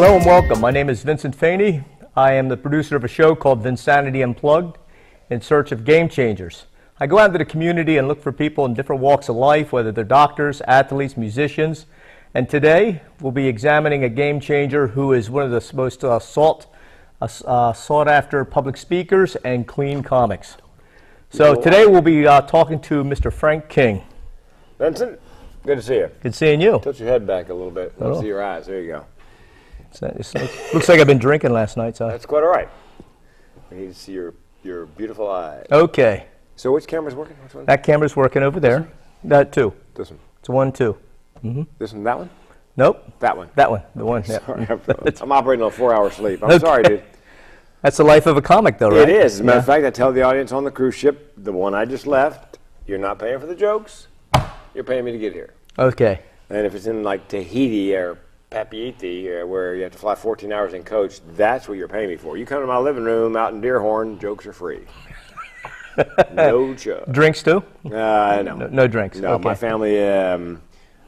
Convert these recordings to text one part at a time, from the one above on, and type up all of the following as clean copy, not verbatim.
Hello and welcome. My name is Vincent Faney. I am the producer of a show called Vinsanity Unplugged, in search of game changers. I go out into the community and look for people in different walks of life, whether they're doctors, athletes, musicians. And today we'll be examining a game changer who is one of the most sought after public speakers and clean comics. So today we'll be talking to Mr. Frank King. Vincent, good to see you. Good seeing you. Tilt your head back a little bit. Let's see your eyes. There you go. Looks like I've been drinking last night. So that's quite all right. We need to see your beautiful eyes. Okay. So which camera's working? Which one? That camera's working over there. That two. This one. It's 1, 2. This one, that one? Nope. That one. That one. The one. Sorry, Yeah. I'm operating on 4-hour sleep. I'm sorry, dude. That's the life of a comic, though, right? It is. As a matter of fact, I tell the audience on the cruise ship, the one I just left, you're not paying for the jokes. You're paying me to get here. Okay. And if it's in like Tahiti or Papeete, where you have to fly 14 hours in coach, that's what you're paying me for. You come to my living room out in Deerhorn, jokes are free. No joke. Drinks too? No. No drinks. No, Okay. my family,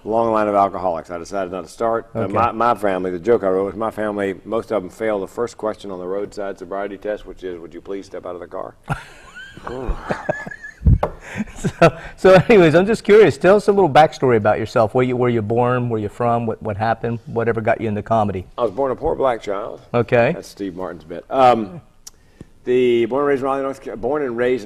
long line of alcoholics. I decided not to start. Okay. My family, the joke I wrote was my family, most of them fail the first question on the roadside sobriety test, which is, would you please step out of the car? So anyways, I'm just curious. Tell us a little backstory about yourself. Where you born? Where you from? What happened? Whatever got you into comedy? I was born a poor black child. Okay. That's Steve Martin's bit. Born and raised in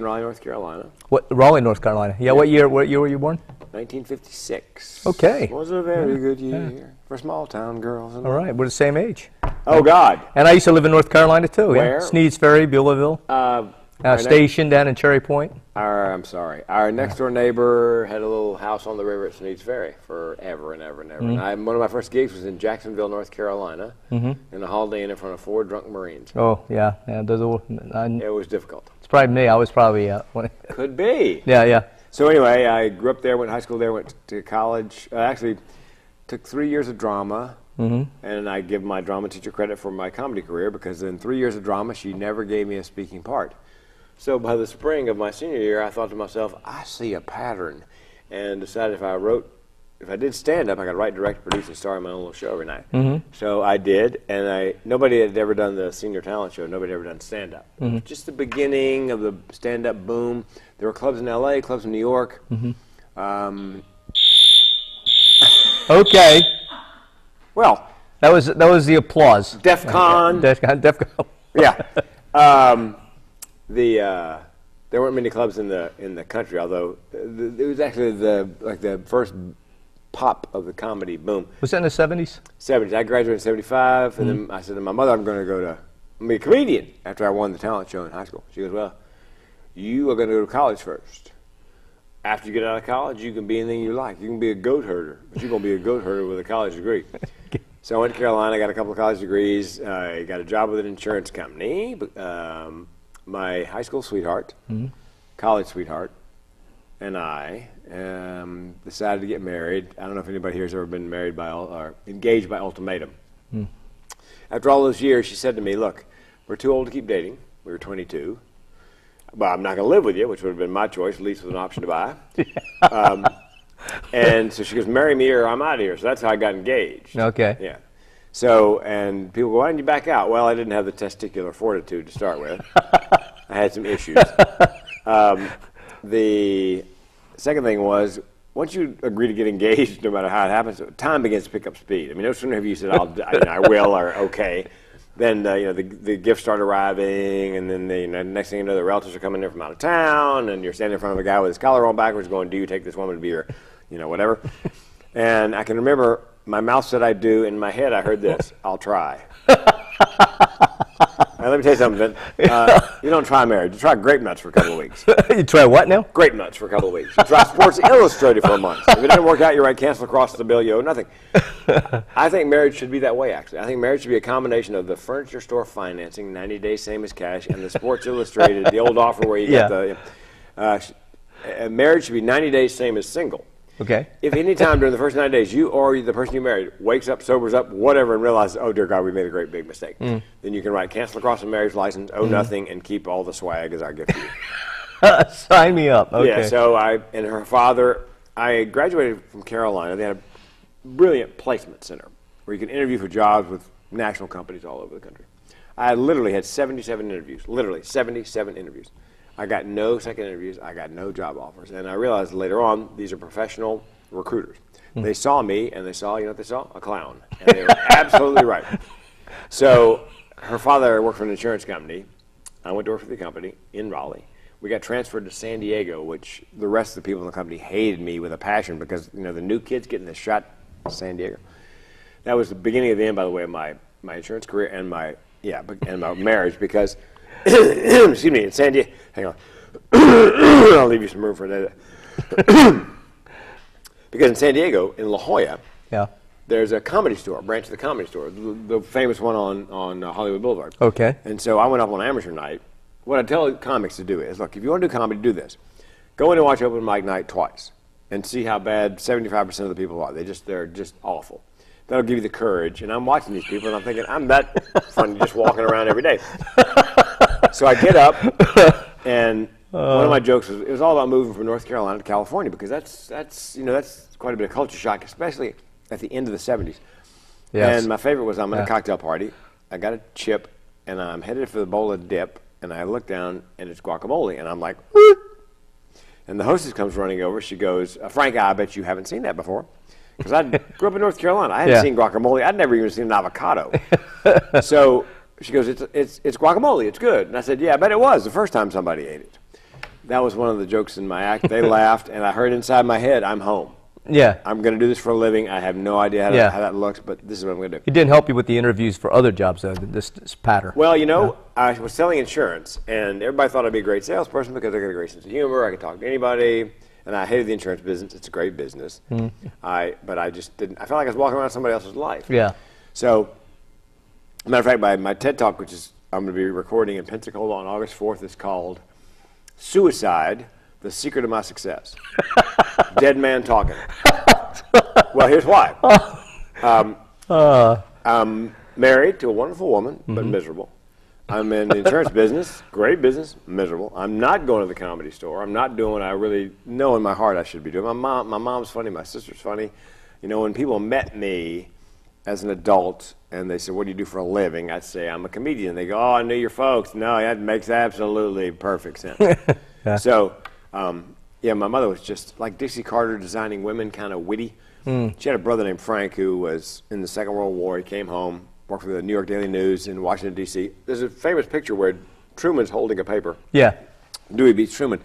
Raleigh, North Carolina. What? Raleigh, North Carolina. Yeah. What year were you born? 1956. Okay. Was a very good year for small town girls. All right. We're the same age. Oh God. And I used to live in North Carolina too. Where? Yeah. Sneed's Ferry, Beulahville. Station down in Cherry Point. Our next door neighbor had a little house on the river at Sneed's Ferry forever and ever and ever. And one of my first gigs was in Jacksonville, North Carolina, in a Holiday Inn in front of 4 drunk Marines. Oh yeah. It was difficult. It's probably me. I was probably Could be. Yeah. So anyway, I grew up there, went to high school there, went to college. Actually, took 3 years of drama. And I give my drama teacher credit for my comedy career, because in 3 years of drama, she never gave me a speaking part. So by the spring of my senior year, I thought to myself, I see a pattern, and decided if I did stand up, I could write, direct, produce, and star in my own little show every night. So I did, and nobody had ever done the senior talent show. Nobody had ever done stand up. Just the beginning of the stand up boom. There were clubs in LA, clubs in New York. Okay. Well, that was the applause. DEF CON. DEF CON. Yeah. There weren't many clubs in the country, although it was actually the first pop of the comedy boom. Was that in the 70s? 70s. I graduated in 75, and then I said to my mother, I'm going to be a comedian after I won the talent show in high school. She goes, well, you are going to go to college first. After you get out of college, you can be anything you like. You can be a goat herder, but you're going to be a goat herder with a college degree. So I went to Carolina, got a couple of college degrees, I got a job with an insurance company. My high school sweetheart, college sweetheart, and I decided to get married. I don't know if anybody here has ever been married or engaged by ultimatum. After all those years, she said to me, look, we're too old to keep dating. We were 22. Well, I'm not going to live with you, which would have been my choice, lease with an option to buy. And so she goes, marry me or I'm out of here. So that's how I got engaged. Okay. Yeah. So, and people go, why didn't you back out? Well, I didn't have the testicular fortitude to start with. I had some issues. The second thing was, once you agree to get engaged, no matter how it happens, time begins to pick up speed. I mean, no sooner have you said, I will, or okay, then the gifts start arriving, and then the next thing you know, the relatives are coming in from out of town, and you're standing in front of a guy with his collar on backwards going, do you take this woman to be your, whatever. And I can remember my mouth said I do, in my head I heard this, I'll try. Now, let me tell you something, you don't try marriage. You try grape nuts for a couple of weeks. You try what now? Grape nuts for a couple of weeks. You try Sports Illustrated for a month. If it doesn't work out, you write cancel across the bill, you owe nothing. I think marriage should be that way, actually. I think marriage should be a combination of the furniture store financing, 90 days, same as cash, and the Sports Illustrated, the old offer where you get the... marriage should be 90 days, same as single. Okay. If any time during the first 9 days you or the person you married wakes up, sobers up, whatever, and realizes, oh, dear God, we made a great big mistake, then you can write cancel across the marriage license, owe nothing, and keep all the swag as our gift to you. Sign me up. Okay. Yeah, so and her father, I graduated from Carolina. They had a brilliant placement center where you could interview for jobs with national companies all over the country. I literally had 77 interviews, literally 77 interviews. I got no second interviews. I got no job offers. And I realized later on, these are professional recruiters. They saw me, and they saw, you know what they saw? A clown. And they were absolutely right. So her father worked for an insurance company. I went to work for the company in Raleigh. We got transferred to San Diego, which the rest of the people in the company hated me with a passion because, you know, the new kids getting this shot in San Diego. That was the beginning of the end, by the way, of my insurance career and my marriage because, excuse me, in San Diego, hang on. I'll leave you some room for that. Because in San Diego, in La Jolla, there's a comedy store, a branch of the comedy store, the famous one on Hollywood Boulevard. Okay. And so I went up on amateur night. What I tell comics to do is, look, if you want to do comedy, do this. Go in and watch open mic night twice and see how bad 75% of the people are. They're just awful. That'll give you the courage. And I'm watching these people, and I'm thinking, I'm that funny just walking around every day. So I get up, and one of my jokes was, it was all about moving from North Carolina to California because that's quite a bit of culture shock, especially at the end of the 70s. Yes. And my favorite was I'm at a cocktail party. I got a chip, and I'm headed for the bowl of dip, and I look down, and it's guacamole, and I'm like, whoop. And the hostess comes running over. She goes, Frank, I bet you haven't seen that before. Because I grew up in North Carolina. I hadn't seen guacamole. I'd never even seen an avocado. So she goes, it's guacamole. It's good. And I said, yeah, I bet it was the first time somebody ate it. That was one of the jokes in my act. They laughed, and I heard inside my head, I'm home. Yeah. I'm going to do this for a living. I have no idea how that looks, but this is what I'm going to do. It didn't help you with the interviews for other jobs, though, this pattern. Well, you know, I was selling insurance, and everybody thought I'd be a great salesperson because I got a great sense of humor. I could talk to anybody, and I hated the insurance business. It's a great business. But I just didn't. I felt like I was walking around somebody else's life. Yeah. So, matter of fact, my TED Talk, which is I'm going to be recording in Pensacola on August 4th, is called Suicide, the Secret of My Success. Dead man talking. Well, here's why. I'm married to a wonderful woman, but miserable. I'm in the insurance business, great business, miserable. I'm not going to the comedy store. I'm not doing what I really know in my heart I should be doing. My mom's funny, my sister's funny. You know, when people met me as an adult and they said, what do you do for a living? I'd say, I'm a comedian. They go, oh, I knew your folks. No, that makes absolutely perfect sense. So, yeah, my mother was just like Dixie Carter, designing women, kind of witty. She had a brother named Frank who was in the Second World War. He came home, worked for the New York Daily News in Washington, D.C. There's a famous picture where Truman's holding a paper. Yeah. Dewey beats Truman.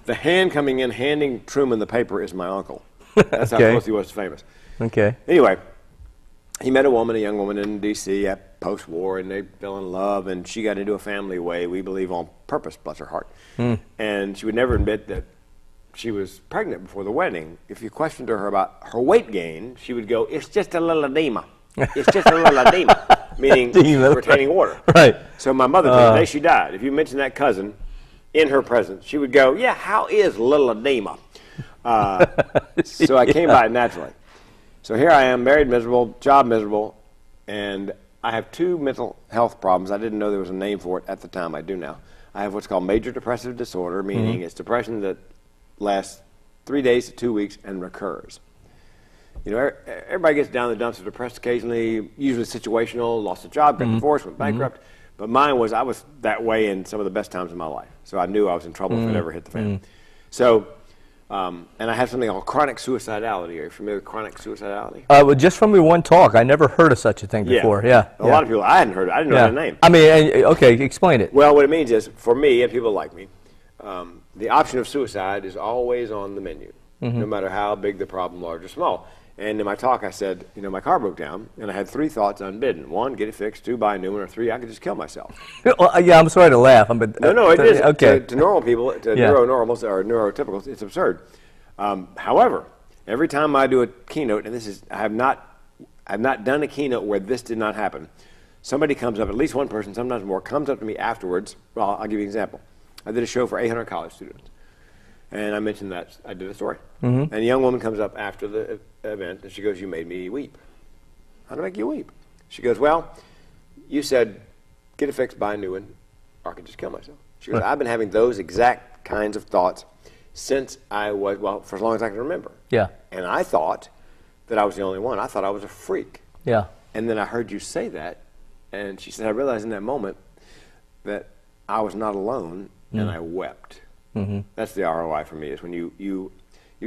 The hand coming in, handing Truman the paper is my uncle. That's how close he was to famous. Okay. Anyway, he met a young woman in D.C. at post-war, and they fell in love, and she got into a family way, we believe on purpose, bless her heart. And she would never admit that she was pregnant before the wedding. If you questioned her about her weight gain, she would go, it's just a little edema. It's just a little edema, meaning retaining water. Right. So my mother, the day she died, if you mentioned that cousin in her presence, she would go, yeah, how is little edema? So I came by it naturally. So here I am, married miserable, job miserable, and I have two mental health problems. I didn't know there was a name for it at the time. I do now. I have what's called major depressive disorder, meaning it's depression that lasts 3 days to 2 weeks and recurs. You know, everybody gets down in the dumps or depressed occasionally, usually situational, lost a job, got divorced, went bankrupt. But mine was, I was that way in some of the best times of my life. So I knew I was in trouble if it ever hit the fan. So, and I have something called chronic suicidality. Are you familiar with chronic suicidality? Well, just from your one talk, I never heard of such a thing before. Yeah. A lot of people, I hadn't heard it. I didn't know the name. I mean, okay, explain it. Well, what it means is, for me and people like me, the option of suicide is always on the menu, no matter how big the problem, large or small. And in my talk, I said, you know, my car broke down, and I had 3 thoughts unbidden. 1, get it fixed. 2, buy a new one. Or 3, I could just kill myself. Well, yeah, I'm sorry to laugh. No, it is. Okay. To normal people, to neuronormals or neurotypicals, it's absurd. However, every time I do a keynote, and this is, I've not done a keynote where this did not happen. Somebody comes up, at least one person, sometimes more, comes up to me afterwards. Well, I'll give you an example. I did a show for 800 college students. And I mentioned that I did a story. And a young woman comes up after the event, and she goes, you made me weep. How did I make you weep? She goes, well, you said, get it fixed, buy a new one, or I could just kill myself. She goes, I've been having those exact kinds of thoughts since I was, well, for as long as I can remember. Yeah. And I thought that I was the only one. I thought I was a freak. Yeah. And then I heard you say that, And she said, I realized in that moment that I was not alone, and I wept. That's the ROI for me, is when you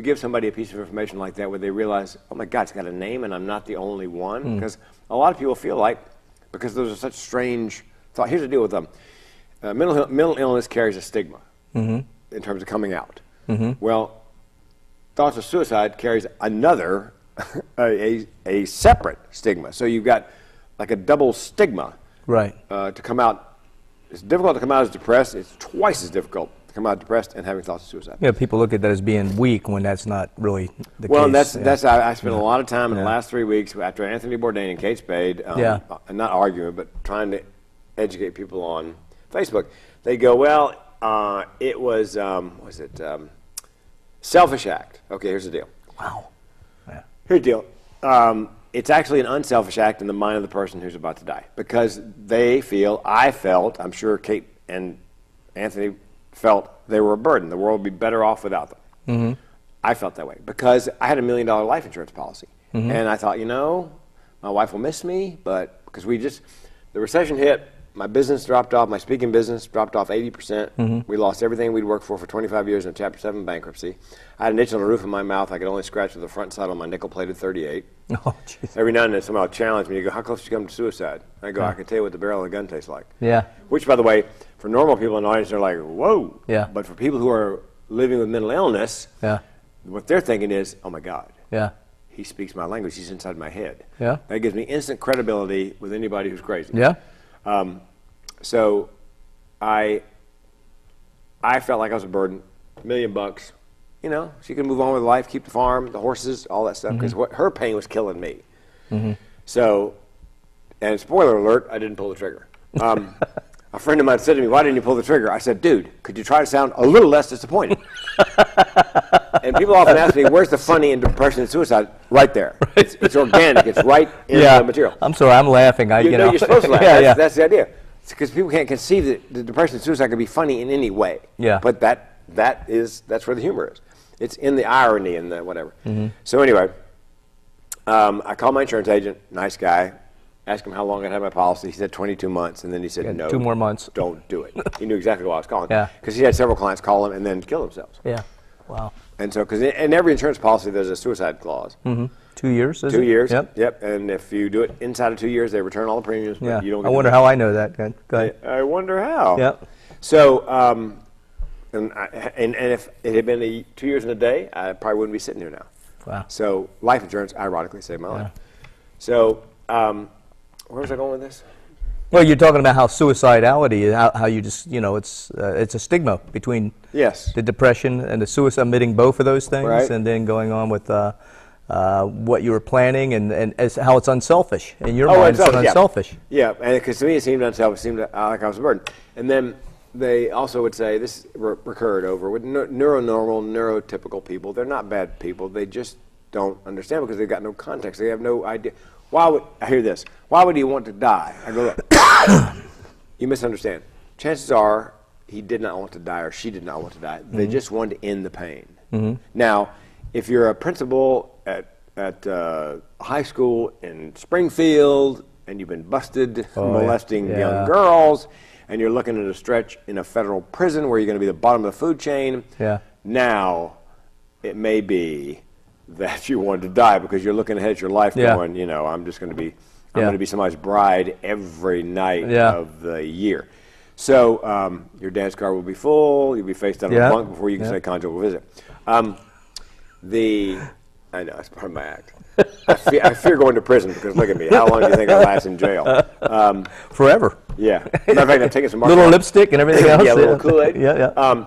give somebody a piece of information like that where they realize, oh my God, it's got a name and I'm not the only one. Because a lot of people feel like, because those are such strange thoughts. Here's the deal with them. Mental illness carries a stigma in terms of coming out. Well, thoughts of suicide carries another, a separate stigma. So you've got like a double stigma to come out. It's difficult to come out as depressed. It's twice as difficult to come out depressed and having thoughts of suicide. Yeah, people look at that as being weak when that's not really the case. Well, that's I spent a lot of time in the last 3 weeks after Anthony Bourdain and Kate Spade, not arguing, but trying to educate people on Facebook. They go, well, it was, selfish act. Okay, here's the deal. Wow. Yeah. Here's the deal. It's actually an unselfish act in the mind of the person who's about to die, because they feel, I felt, I'm sure Kate and Anthony felt they were a burden. The world would be better off without them. I felt that way because I had $1 million life insurance policy. And I thought, my wife will miss me, but because the recession hit, my business dropped off, my speaking business dropped off 80%. We lost everything we'd worked for 25 years in a Chapter 7 bankruptcy. I had an itch on the roof of my mouth. I could only scratch with the front side on my nickel-plated .38. Oh, jeez. Every now and then somebody will challenge me. You go, how close did you come to suicide? I go, I can tell you what the barrel of a gun tastes like. Yeah. Which, by the way, for normal people in the audience, they're like, whoa. Yeah. But for people who are living with mental illness, what they're thinking is, oh, my God. Yeah. He speaks my language. He's inside my head. Yeah. That gives me instant credibility with anybody who's crazy. Yeah. So I felt like I was a burden, $1 million. She could move on with life, keep the farm, the horses, all that stuff, because her pain was killing me. So, and spoiler alert, I didn't pull the trigger. A friend of mine said to me, why didn't you pull the trigger? I said, dude, could you try to sound a little less disappointed? And people often ask me, where's the funny in depression and suicide? Right there. It's organic. It's right in the material. I'm sorry, I'm laughing. You're supposed to laugh. That's the idea. Because people can't conceive that the depression and suicide can be funny in any way. Yeah. But that's where the humor is. It's in the irony and the whatever. So anyway, I called my insurance agent, nice guy, asked him how long I'd had my policy. He said 22 months, and then he said, no. 2 more months. Don't do it. He knew exactly why I was calling. Yeah. Because he had several clients call him and then kill themselves. Yeah. Wow. And so, because in every insurance policy, there's a suicide clause. 2 years, is it? 2 years. Yep. And if you do it inside of 2 years, they return all the premiums. But you don't get I wonder how I know that. Go ahead. I wonder how. Yep. So, and if it had been 2 years and a day, I probably wouldn't be sitting here now. Wow. So, life insurance, ironically, saved my life. So, where was I going with this? Well, you're talking about how suicidality, how you just, it's a stigma between the depression and the suicide, admitting both of those things, and then going on with what you were planning and how it's unselfish. In your mind, it's unselfish. Yeah, and because to me it seemed unselfish, it seemed like I was a burden. And then they also would say, this recurred over with neuronormal, neurotypical people. They're not bad people. They just don't understand because they've got no context. They have no idea. I hear this. Why would he want to die? I go, look, you misunderstand. Chances are he did not want to die or she did not want to die. They just wanted to end the pain. Now, if you're a principal at high school in Springfield and you've been busted molesting young girls and you're looking at a stretch in a federal prison where you're going to be the bottom of the food chain, now it may be that you wanted to die because you're looking ahead at your life going, I'm just going to be, I'm going to be somebody's bride every night of the year. So your dance card will be full. You'll be face down on the bunk before you can say conjugal visit. I know, it's part of my act. I fear going to prison because look at me. How long do you think I last in jail? Forever. Yeah. Matter of fact, I'm taking some martial little lipstick and everything else. Yeah, a little Kool-Aid. Yeah.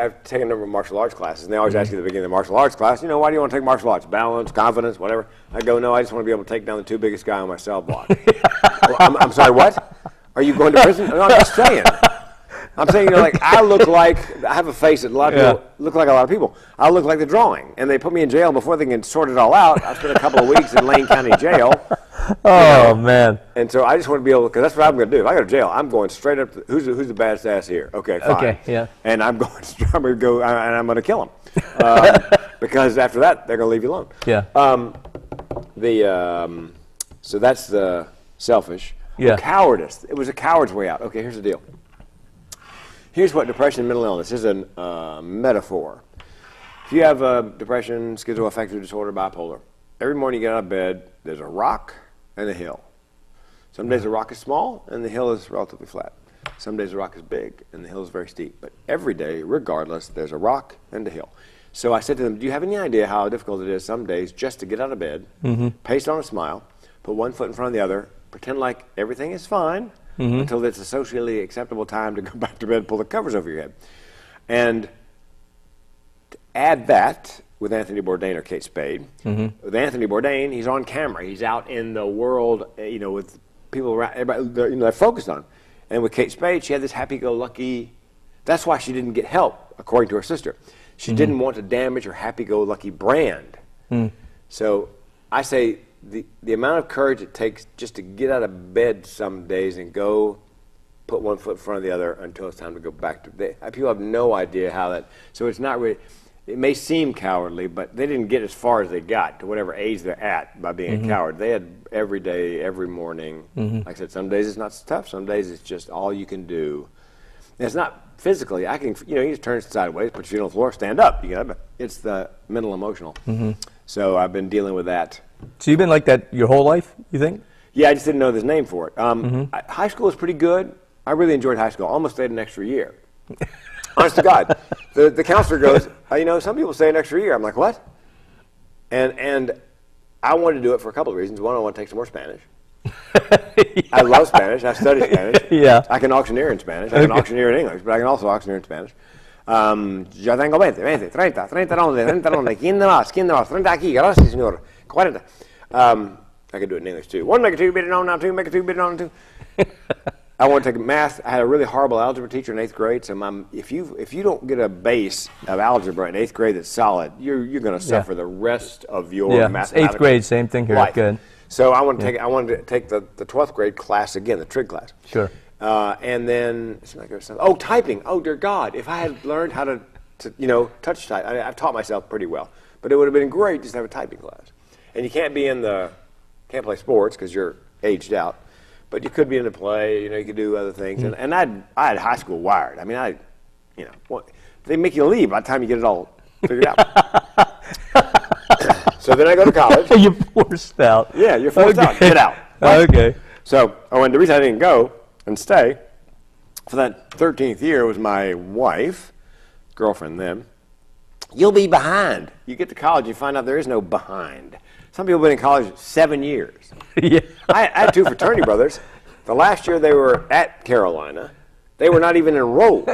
I've taken a number of martial arts classes, and they always ask you at the beginning of the martial arts class, why do you want to take martial arts? Balance, confidence, whatever. I go, no, I just want to be able to take down the 2 biggest guy on my cell block. Well, I'm sorry, what? Are you going to prison? No, I'm just saying. I'm saying, I look like, I have a face that a lot of people look like a lot of people. I look like the drawing, and they put me in jail before they can sort it all out. I spent a couple of weeks in Lane County Jail. Oh, man. And so I just want to be able, because that's what I'm going to do. If I go to jail, I'm going straight up, who's the baddest ass here? Okay, fine. Okay, yeah. And I'm going to go, and I'm going to kill him. Because after that, they're going to leave you alone. Yeah. So that's the selfish. Yeah. Cowardice. It was a coward's way out. Okay, here's the deal. Here's what depression and mental illness is a metaphor. If you have depression, schizoaffective disorder, bipolar, every morning you get out of bed, there's a rock and a hill. Some days the rock is small and the hill is relatively flat. Some days the rock is big and the hill is very steep. But every day, regardless, there's a rock and a hill. So I said to them, do you have any idea how difficult it is some days just to get out of bed, paste on a smile, put one foot in front of the other, pretend like everything is fine until it's a socially acceptable time to go back to bed and pull the covers over your head. And to add that with Anthony Bourdain or Kate Spade, with Anthony Bourdain, he's on camera. He's out in the world, with people around, everybody, they're focused on him. And with Kate Spade, she had this happy-go-lucky, that's why she didn't get help, according to her sister. She didn't want to damage her happy-go-lucky brand. So I say the amount of courage it takes just to get out of bed some days and go put one foot in front of the other until it's time to go back to bed. People have no idea how that, so it's not really, it may seem cowardly, but they didn't get as far as they got to whatever age they're at by being a coward. They had every day, every morning. Like I said, some days it's not so tough. Some days it's just all you can do. And it's not physically. I can, you just turn sideways, put your feet on the floor, stand up. You get up. It's the mental, emotional. So I've been dealing with that. So you've been like that your whole life, you think? Yeah, I just didn't know this name for it. High school was pretty good. I really enjoyed high school. Almost stayed an extra year. Honest to God. The counselor goes, some people stay an extra year. I'm like, what? And I wanted to do it for a couple of reasons. One, I want to take some more Spanish. I love Spanish. I study Spanish. Yeah. I can auctioneer in Spanish. I can auctioneer in English, but I can also auctioneer in Spanish. Ya tengo 20, 30, 30 donde, 30 donde, ¿quién de más, 30 aquí, gracias, señor, 40. I could do it in English, too. 1 make a 2, bid it on, now 2, make a 2, bid it on, 2. I want to take math. I had a really horrible algebra teacher in 8th grade, so if you don't get a base of algebra in 8th grade that's solid, you're going to suffer the rest of your mathematical 8th grade, same thing here. Life. Good. So I wanted to take the 12th grade class again, the trig class. Sure. And then typing. Oh dear God! If I had learned how to touch type, I've taught myself pretty well, but it would have been great just to have a typing class. And you can't play sports because you're aged out. But you could be in a play, you could do other things. And I had high school wired. I mean, they make you leave by the time you get it all figured out. So then I go to college. You're forced out. Yeah, you're forced out. Get out. Right? Okay. So the reason I didn't go and stay for that 13th year was my wife, girlfriend then. You'll be behind. You get to college, you find out there is no behind. Some people have been in college 7 years. Yeah. I had 2 fraternity brothers. The last year they were at Carolina, they were not even enrolled.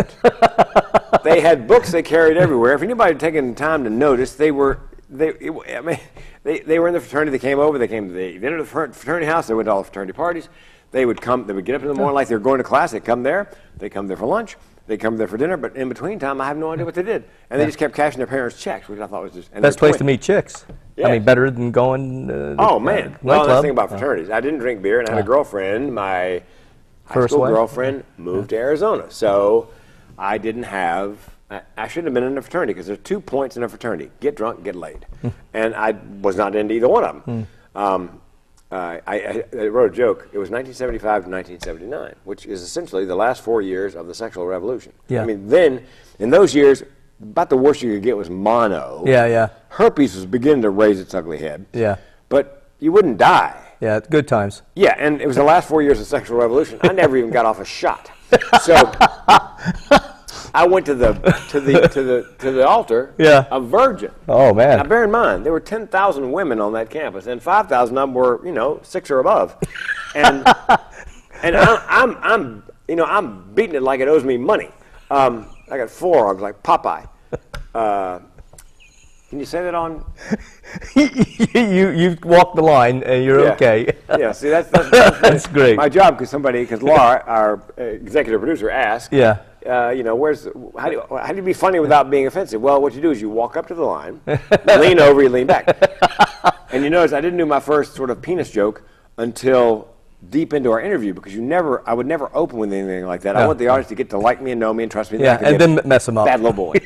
They had books they carried everywhere. If anybody had taken time to notice, they were in the fraternity. They came over. They came to the fraternity house. They went to all the fraternity parties. They would get up in the morning like they were going to class. They'd come there. They come there for lunch. They come there for dinner. But in between time, I have no idea what they did. And they just kept cashing their parents' checks, which I thought was just best place to meet chicks. Yeah. I mean, better than going. Oh man! Well, that's the thing about fraternities. I didn't drink beer, and I had a girlfriend. My high school girlfriend moved to Arizona, so I didn't have. I shouldn't have been in a fraternity because there's 2 points in a fraternity: get drunk, get laid. And I was not into either one of them. I wrote a joke. It was 1975 to 1979, which is essentially the last 4 years of the sexual revolution. Yeah. I mean, then in those years, about the worst you could get was mono. Yeah, yeah. Herpes was beginning to raise its ugly head. Yeah. But you wouldn't die. Yeah, good times. Yeah, and it was the last 4 years of the sexual revolution. I never even got off a shot. So I went to the altar, a virgin. Oh man! Now bear in mind, there were 10,000 women on that campus, and 5,000 of them were 6 or above, and I'm beating it like it owes me money. I got forearms like Popeye. Can you say that on? You've walked the line and you're okay. Yeah, see that's great. My job because Laura, our executive producer, asked. Yeah. How do you be funny without being offensive? Well, what you do is you walk up to the line, you lean over, you lean back, and you notice I didn't do my first sort of penis joke until deep into our interview because I would never open with anything like that. I want the audience to get to like me and know me and trust me. Yeah, and then mess them up. Bad little boy.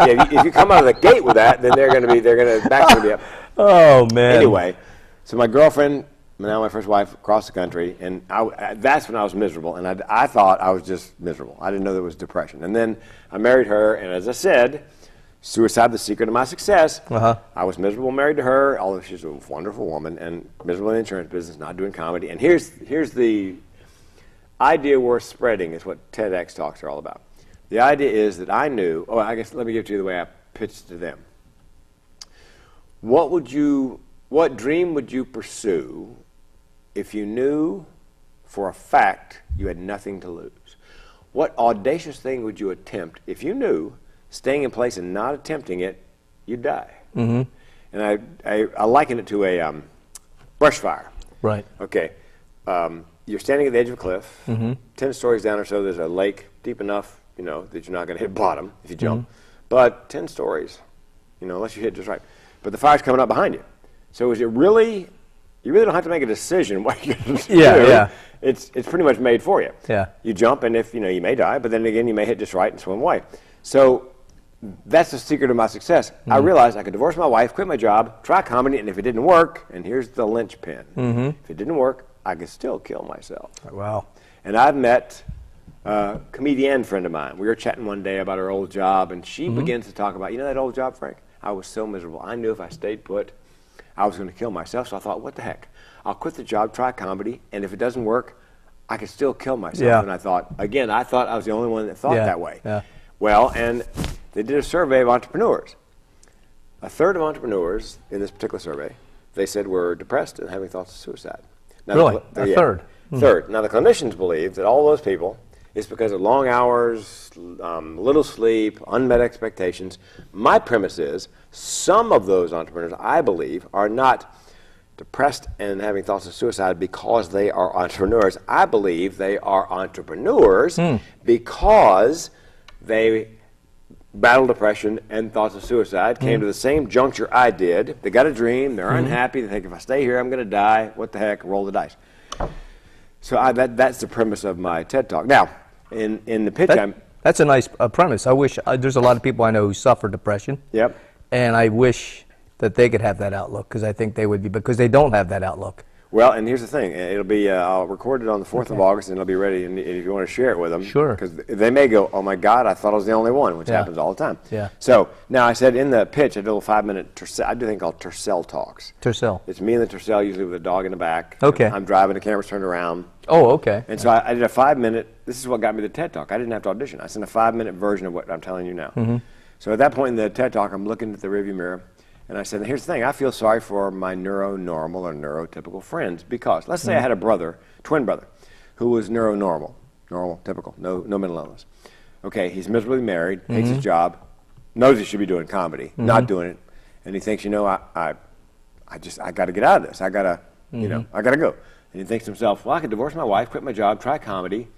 If you come out of the gate with that, then they're going to back you up. Oh man. Anyway, so my girlfriend now my first wife across the country, and that's when I was miserable, and I thought I was just miserable. I didn't know there was depression. And then I married her, and as I said, suicide, the secret of my success. I was miserable married to her, although she's a wonderful woman, and miserable in the insurance business, not doing comedy. And here's the idea worth spreading is what TEDx talks are all about. The idea is that I knew, I guess let me give it to you the way I pitched it to them. What dream would you pursue if you knew for a fact you had nothing to lose? What audacious thing would you attempt if you knew staying in place and not attempting it, you'd die? And I liken it to a brush fire. Right. Okay. You're standing at the edge of a cliff. 10 stories down or so, there's a lake deep enough, that you're not going to hit bottom if you jump. But 10 stories, unless you hit just right. But the fire's coming up behind you. So is it really, you really don't have to make a decision what you're going to do. Yeah. It's pretty much made for you. Yeah. You jump, and if, you may die, but then again, you may hit just right and swim away. So that's the secret of my success. I realized I could divorce my wife, quit my job, try comedy, and if it didn't work, and here's the linchpin, if it didn't work, I could still kill myself. Wow. And I've met a comedian friend of mine. We were chatting one day about her old job, and she begins to talk about, that old job, Frank? I was so miserable. I knew if I stayed put, I was going to kill myself. So I thought, what the heck? I'll quit the job, try comedy, and if it doesn't work, I could still kill myself. Yeah. And I thought I was the only one that thought that way. Yeah. Well, and they did a survey of entrepreneurs. A third of entrepreneurs in this particular survey, they said were depressed and having thoughts of suicide. Now, Really? A third? Third. Now, the clinicians believe that all those people, it's because of long hours, little sleep, unmet expectations. My premise is some of those entrepreneurs, I believe, are not depressed and having thoughts of suicide because they are entrepreneurs. I believe they are entrepreneurs because they battled depression and thoughts of suicide, came to the same juncture I did. They got a dream, they're unhappy, they think if I stay here I'm going to die, what the heck, roll the dice. So that's the premise of my TED Talk. Now, in the pitch, that's a nice premise. I wish, there's a lot of people I know who suffer depression. Yep. And I wish that they could have that outlook, because I think they would be, because they don't have that outlook. Well, and here's the thing. It'll be, I'll record it on the 4th of August, and it'll be ready, and if you want to share it with them. Sure. Because they may go, oh my God, I thought I was the only one, which happens all the time. Yeah. So, now I said in the pitch, I do a little 5-minute, I do a thing called Tercel Talks. Tercel. It's me and the Tercel, usually with a dog in the back. Okay. I'm driving, the camera's turned around. Oh, okay. And so I did a 5-minute, this is what got me the TED Talk. I didn't have to audition. I sent a 5-minute version of what I'm telling you now. So at that point in the TED Talk, I'm looking at the rearview mirror, and I said, here's the thing, I feel sorry for my neuronormal or neurotypical friends, because let's say I had a brother, twin brother, who was neuronormal, normal, typical, no mental illness. Okay, he's miserably married, hates his job, knows he should be doing comedy, not doing it, and he thinks, I got to get out of this. I got to, I got to go. And he thinks to himself, well, I could divorce my wife, quit my job, try comedy,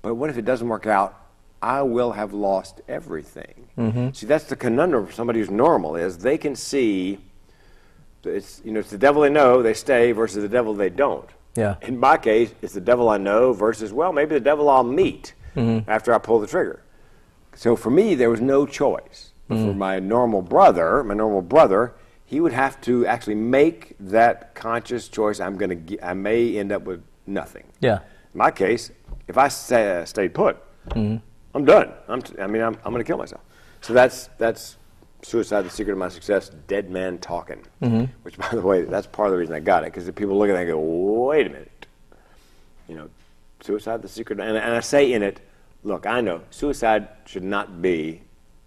but what if it doesn't work out? I will have lost everything. See, that's the conundrum for somebody who's normal, is they can see, it's the devil they know, they stay, versus the devil they don't. Yeah. In my case, it's the devil I know versus, well, maybe the devil I'll meet after I pull the trigger. So for me, there was no choice. But for my normal brother, he would have to actually make that conscious choice. I may end up with nothing. Yeah. In my case, if I stayed put, I'm done. I'm going to kill myself. So that's Suicide, the Secret of My Success, Dead Man Talking. Which, by the way, that's part of the reason I got it, because if people look at it and go, wait a minute. Suicide, the Secret, and I say in it, look, I know suicide should not be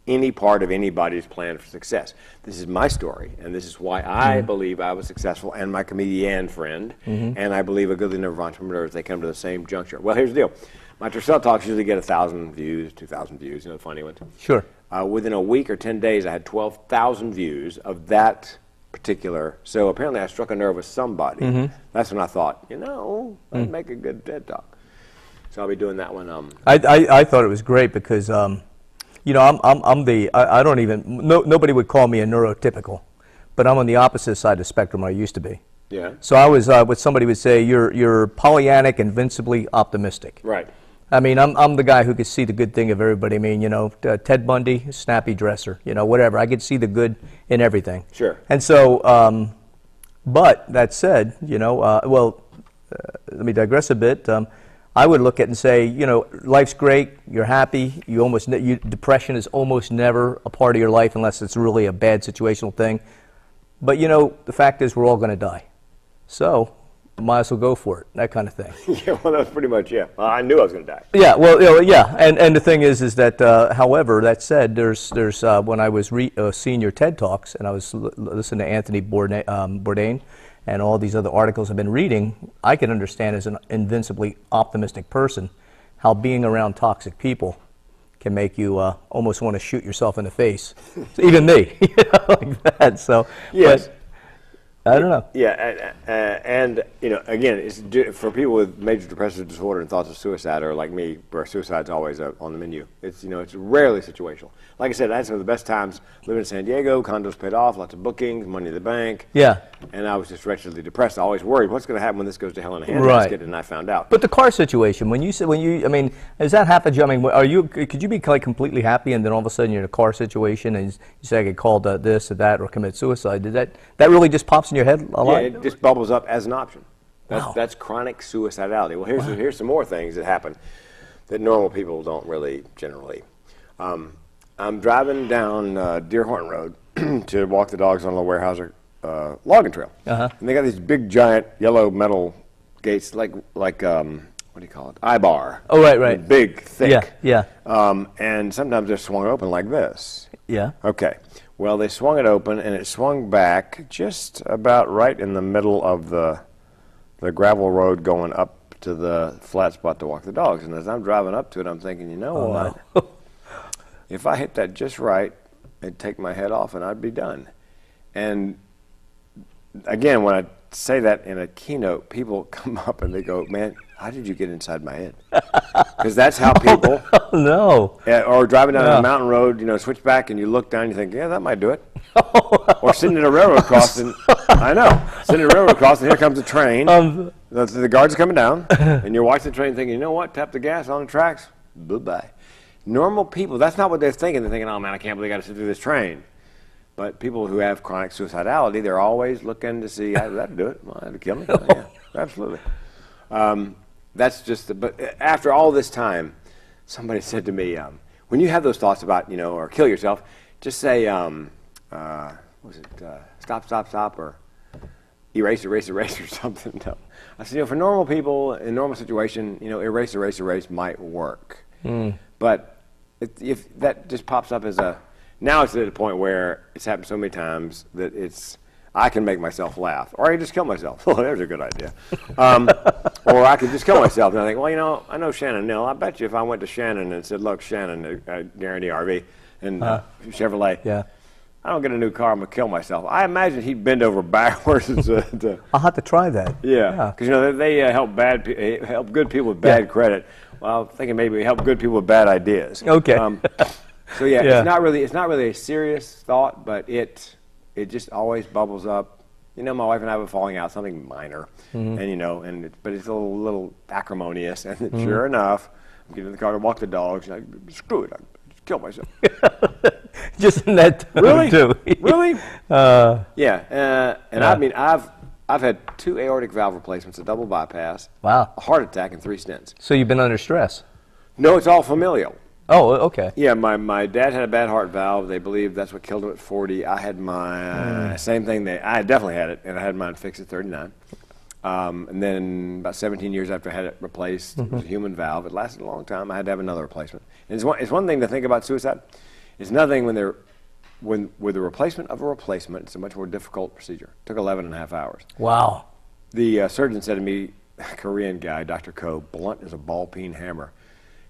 any part of anybody's plan for success. This is my story, and this is why I believe I was successful, and my comedian friend, and I believe a goodly number of entrepreneurs, they come to the same juncture. Well, here's the deal. My Tercel Talks usually get 1,000 views, 2,000 views, the funny ones. Sure. Within a week or 10 days, I had 12,000 views of that particular. So apparently I struck a nerve with somebody. That's when I thought, I'd make a good TED Talk. So I'll be doing that one. I thought it was great because, I'm the, I don't even, nobody would call me a neurotypical, but I'm on the opposite side of the spectrum where I used to be. Yeah. So I was what somebody would say, you're Pollyannic, invincibly optimistic. Right. I mean, I'm the guy who could see the good thing of everybody. I mean, Ted Bundy, snappy dresser, whatever. I could see the good in everything. Sure. And so But that said, you know, let me digress a bit. I would look at it and say, you know, life's great, you're happy, depression is almost never a part of your life unless it's really a bad situational thing. But, you know, the fact is we're all going to die. So, might as well go for it, that kind of thing. Yeah, well, that's pretty much, yeah. Well, I knew I was going to die. Yeah, well, you know, yeah, and the thing is that, however, that said, there's when I was seeing your TED Talks, and I was listening to Anthony Bourdain, and all these other articles I've been reading, I can understand as an invincibly optimistic person how being around toxic people can make you almost want to shoot yourself in the face. Even me, you know, like that. So, yes. But, I don't know. Yeah, and you know, again, it's for people with major depressive disorder and thoughts of suicide, or like me, where suicide's always on the menu. It's, you know, it's rarely situational. Like I said, I had some of the best times living in San Diego. Condos paid off, lots of bookings, money in the bank. Yeah. And I was just wretchedly depressed. I always worried, what's going to happen when this goes to hell in a handbasket? And I found out. But the car situation, I mean, has that happened? I mean, could you be like completely happy and then all of a sudden you're in a car situation and you say I get called this or that or commit suicide? Did that really just pops in your head a lot? Yeah, it just bubbles up as an option. Wow. That's chronic suicidality. Well, here's some more things that happen that normal people don't really generally. I'm driving down Deer Horn Road to walk the dogs on the Weyerhaeuser logging trail. And they got these big, giant, yellow metal gates, like what do you call it? I-bar. Oh, right. Big, thick. Yeah. And sometimes they're swung open like this. Yeah. Okay. Well, they swung it open, and it swung back just about right in the middle of the gravel road going up to the flat spot to walk the dogs. And as I'm driving up to it, I'm thinking, you know what? No. If I hit that just right, it'd take my head off, and I'd be done. And again, when I say that in a keynote, people come up and they go, man, how did you get inside my head? Because that's how people... No. Or driving down a mountain road, you know, switch back and you look down and you think, yeah, that might do it. Or sitting at a railroad crossing. I know. Sitting at a railroad crossing, here comes a train. The guards are coming down, and you're watching the train thinking, you know what, tap the gas on the tracks, bye-bye. Normal people, that's not what they're thinking. They're thinking, oh, man, I can't believe I got to sit through this train. But people who have chronic suicidality, they're always looking to see, that'd do it. Well, that'd kill me. Oh, yeah, absolutely. That's just, but after all this time, somebody said to me, when you have those thoughts about, you know, or kill yourself, just say, stop, or erase or something. No. I said, you know, for normal people in a normal situation, you know, erase might work. But if that just pops up as now it's at a point where it's happened so many times that I can make myself laugh, or I can just kill myself. Oh, there's a good idea. Or I could just kill myself, and I think, well, you know, I know Shannon Neal. I bet you if I went to Shannon and said, look, Shannon, Guarantee RV and Chevrolet, I don't get a new car, I'm going to kill myself. I imagine he'd bend over backwards. I'll have to try that. Yeah, because, you know, they help good people with bad credit. Well, I'm thinking maybe help good people with bad ideas. Okay. So, it's not really a serious thought, but it just always bubbles up. You know, my wife and I have a falling out, something minor, and you know, but it's a little acrimonious. And sure enough, I'm getting in the car to walk the dogs. And I screw it, I just kill myself. Just in that really, too. Really, yeah. And I mean, I've had 2 aortic valve replacements, a double bypass, a heart attack, and 3 stents. So you've been under stress? No, it's all familial. Oh, okay. Yeah, my dad had a bad heart valve. They believe that's what killed him at 40. I had my same thing. I definitely had it, and I had mine fixed at 39. And then about 17 years after I had it replaced, it was a human valve. It lasted a long time. I had to have another replacement. And it's one thing to think about suicide. It's another thing with the replacement of a replacement, it's a much more difficult procedure. It took 11 and a half hours. Wow. The surgeon said to me, Korean guy, Dr. Ko, blunt as a ball-peen hammer.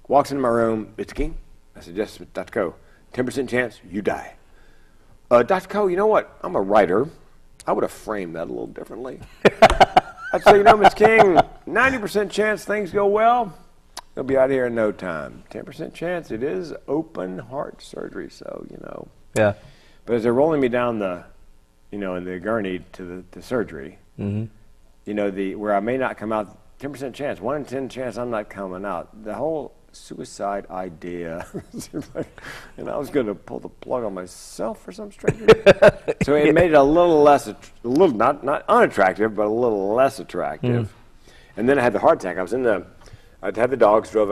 Walks into my room, it's King. I said, yes, Dr. Ko, 10% chance you die. Dr. Ko, you know what? I'm a writer. I would have framed that a little differently. I'd say, you know, Ms. King, 90% chance things go well. You'll be out here in no time. 10% chance it is open heart surgery, so, you know. Yeah. But as they're rolling me down in the gurney to the surgery, you know, where I may not come out, 10% chance, 1 in 10 chance I'm not coming out. The whole suicide idea. And I was going to pull the plug on myself for some strange reason. So it made it a little less, not unattractive, but a little less attractive. And then I had the heart attack. I'd had the dogs, drove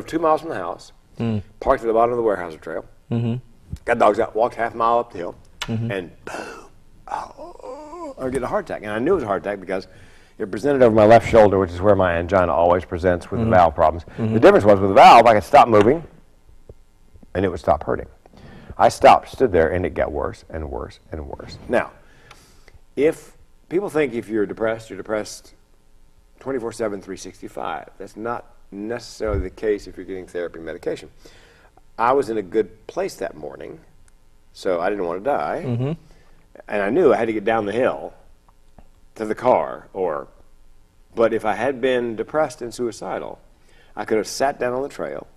2 miles from the house, parked at the bottom of the Weyerhaeuser Trail, got dogs out, walked half a mile up the hill, and boom, I get a heart attack. And I knew it was a heart attack because it presented over my left shoulder, which is where my angina always presents with the valve problems. The difference was with the valve, I could stop moving, and it would stop hurting. I stood there, and it got worse and worse and worse. Now, if people think if you're depressed 24/7, 365. That's not necessarily the case if you're getting therapy and medication. I was in a good place that morning, so I didn't want to die. And I knew I had to get down the hill to the car, but if I had been depressed and suicidal, I could have sat down on the trail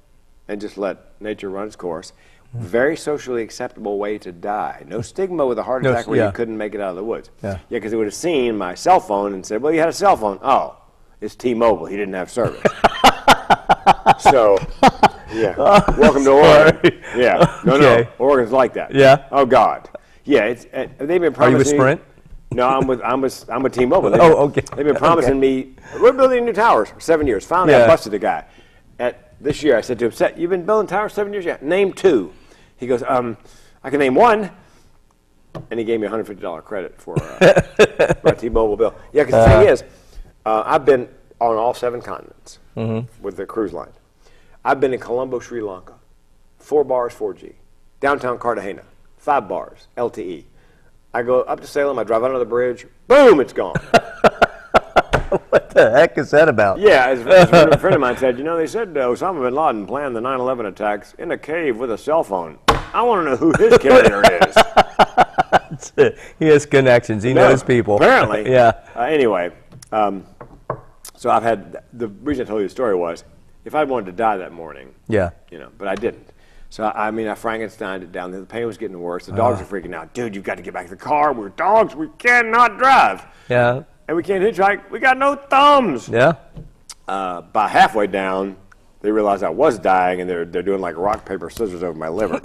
and just let nature run its course. Very socially acceptable way to die. No stigma with a heart attack where you couldn't make it out of the woods. Yeah, because it would have seen my cell phone and said, well, you had a cell phone. Oh, it's T-Mobile. He didn't have service. So, yeah. Welcome to Oregon. Yeah. No. Oregon's like that. Yeah. Oh, God. Yeah, they've been promising. Are you with Sprint? No, I'm with T-Mobile. Okay. They've been promising me, we're building new towers for 7 years. Finally, I busted a guy. This year, I said to him, you've been building towers 7 years? Yeah. Name 2. He goes, I can name 1. And he gave me a $150 credit for my T-Mobile bill. Yeah, because the thing is, I've been on all 7 continents with the cruise line. I've been in Colombo, Sri Lanka, 4 bars, 4G. Downtown Cartagena, 5 bars, LTE. I go up to Salem, I drive under the bridge, boom, it's gone. What the heck is that about? Yeah, as a friend of mine said, they said Osama bin Laden planned the 9/11 attacks in a cave with a cell phone. I want to know who his carrier is. He has connections. He knows people. Apparently. Yeah. Anyway, so I've had, the reason I told you the story was, if I'd wanted to die that morning, but I didn't. So, I Frankensteined it down there. The pain was getting worse. The dogs are freaking out. Dude, you've got to get back to the car. We're dogs. We cannot drive. Yeah. And we can't hitchhike. We got no thumbs. Yeah. By halfway down, they realized I was dying, and they're doing like rock, paper, scissors over my liver.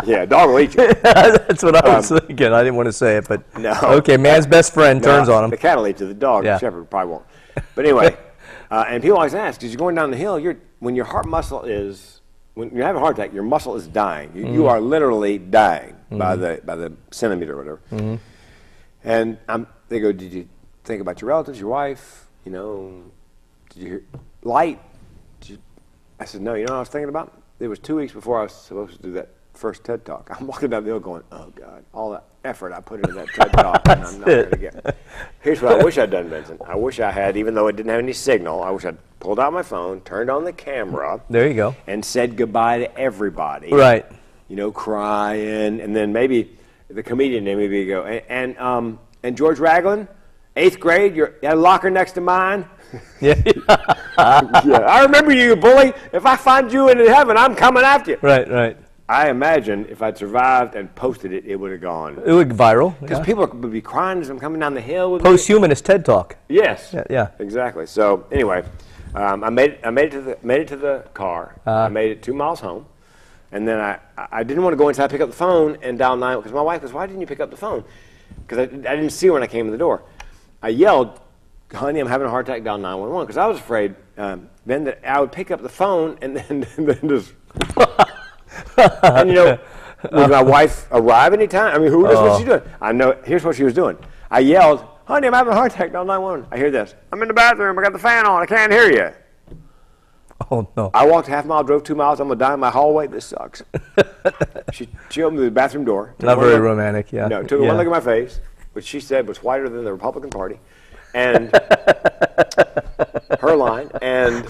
Yeah, dog will eat you. That's what I was thinking. I didn't want to say it, but no. Okay, man's best friend turns on him. The cat will eat you. The dog, the shepherd, probably won't. But anyway, and people always ask, because you're going down the hill, when your heart muscle is, when you have a heart attack, your muscle is dying. You are literally dying by the centimeter or whatever. And they go, did you think about your relatives, your wife? Did you hear light? I said, no. You know what I was thinking about? It was 2 weeks before I was supposed to do that first TED Talk. I'm walking down the hill going, oh, God, all that effort I put into that TED Talk, and I'm not going to get. Here's what I wish I'd done, Vincent. I wish I had, even though it didn't have any signal, I wish I'd pulled out my phone, turned on the camera. There you go. And said goodbye to everybody. Right. Crying, and then maybe the comedian named me go, and George Ragland, 8th grade, you had a locker next to mine. Yeah. I remember you, bully. If I find you in heaven, I'm coming after you. Right. I imagine if I'd survived and posted it, it would have gone. It would go viral. Because people would be crying as I'm coming down the hill. Posthumanist TED Talk. Yes. Yeah. Exactly. So anyway, I made it to the car. I made it 2 miles home. And then I didn't want to go inside, pick up the phone, and dial 9. Because my wife goes, why didn't you pick up the phone? Because I didn't see her when I came in the door. I yelled, honey, I'm having a heart attack, dial 911. Because I was afraid then that I would pick up the phone and then just... And would my wife arrive anytime? Who knows what she's doing? I know, here's what she was doing. I yelled, honey, I'm having a heart attack, dial 911. I hear this. I'm in the bathroom, I got the fan on, I can't hear you. Oh, no. I walked half a mile, drove 2 miles, I'm going to die in my hallway, this sucks. She opened the bathroom door. Not very romantic, yeah. No, took one look at my face, which she said was whiter than the Republican Party, and her line, and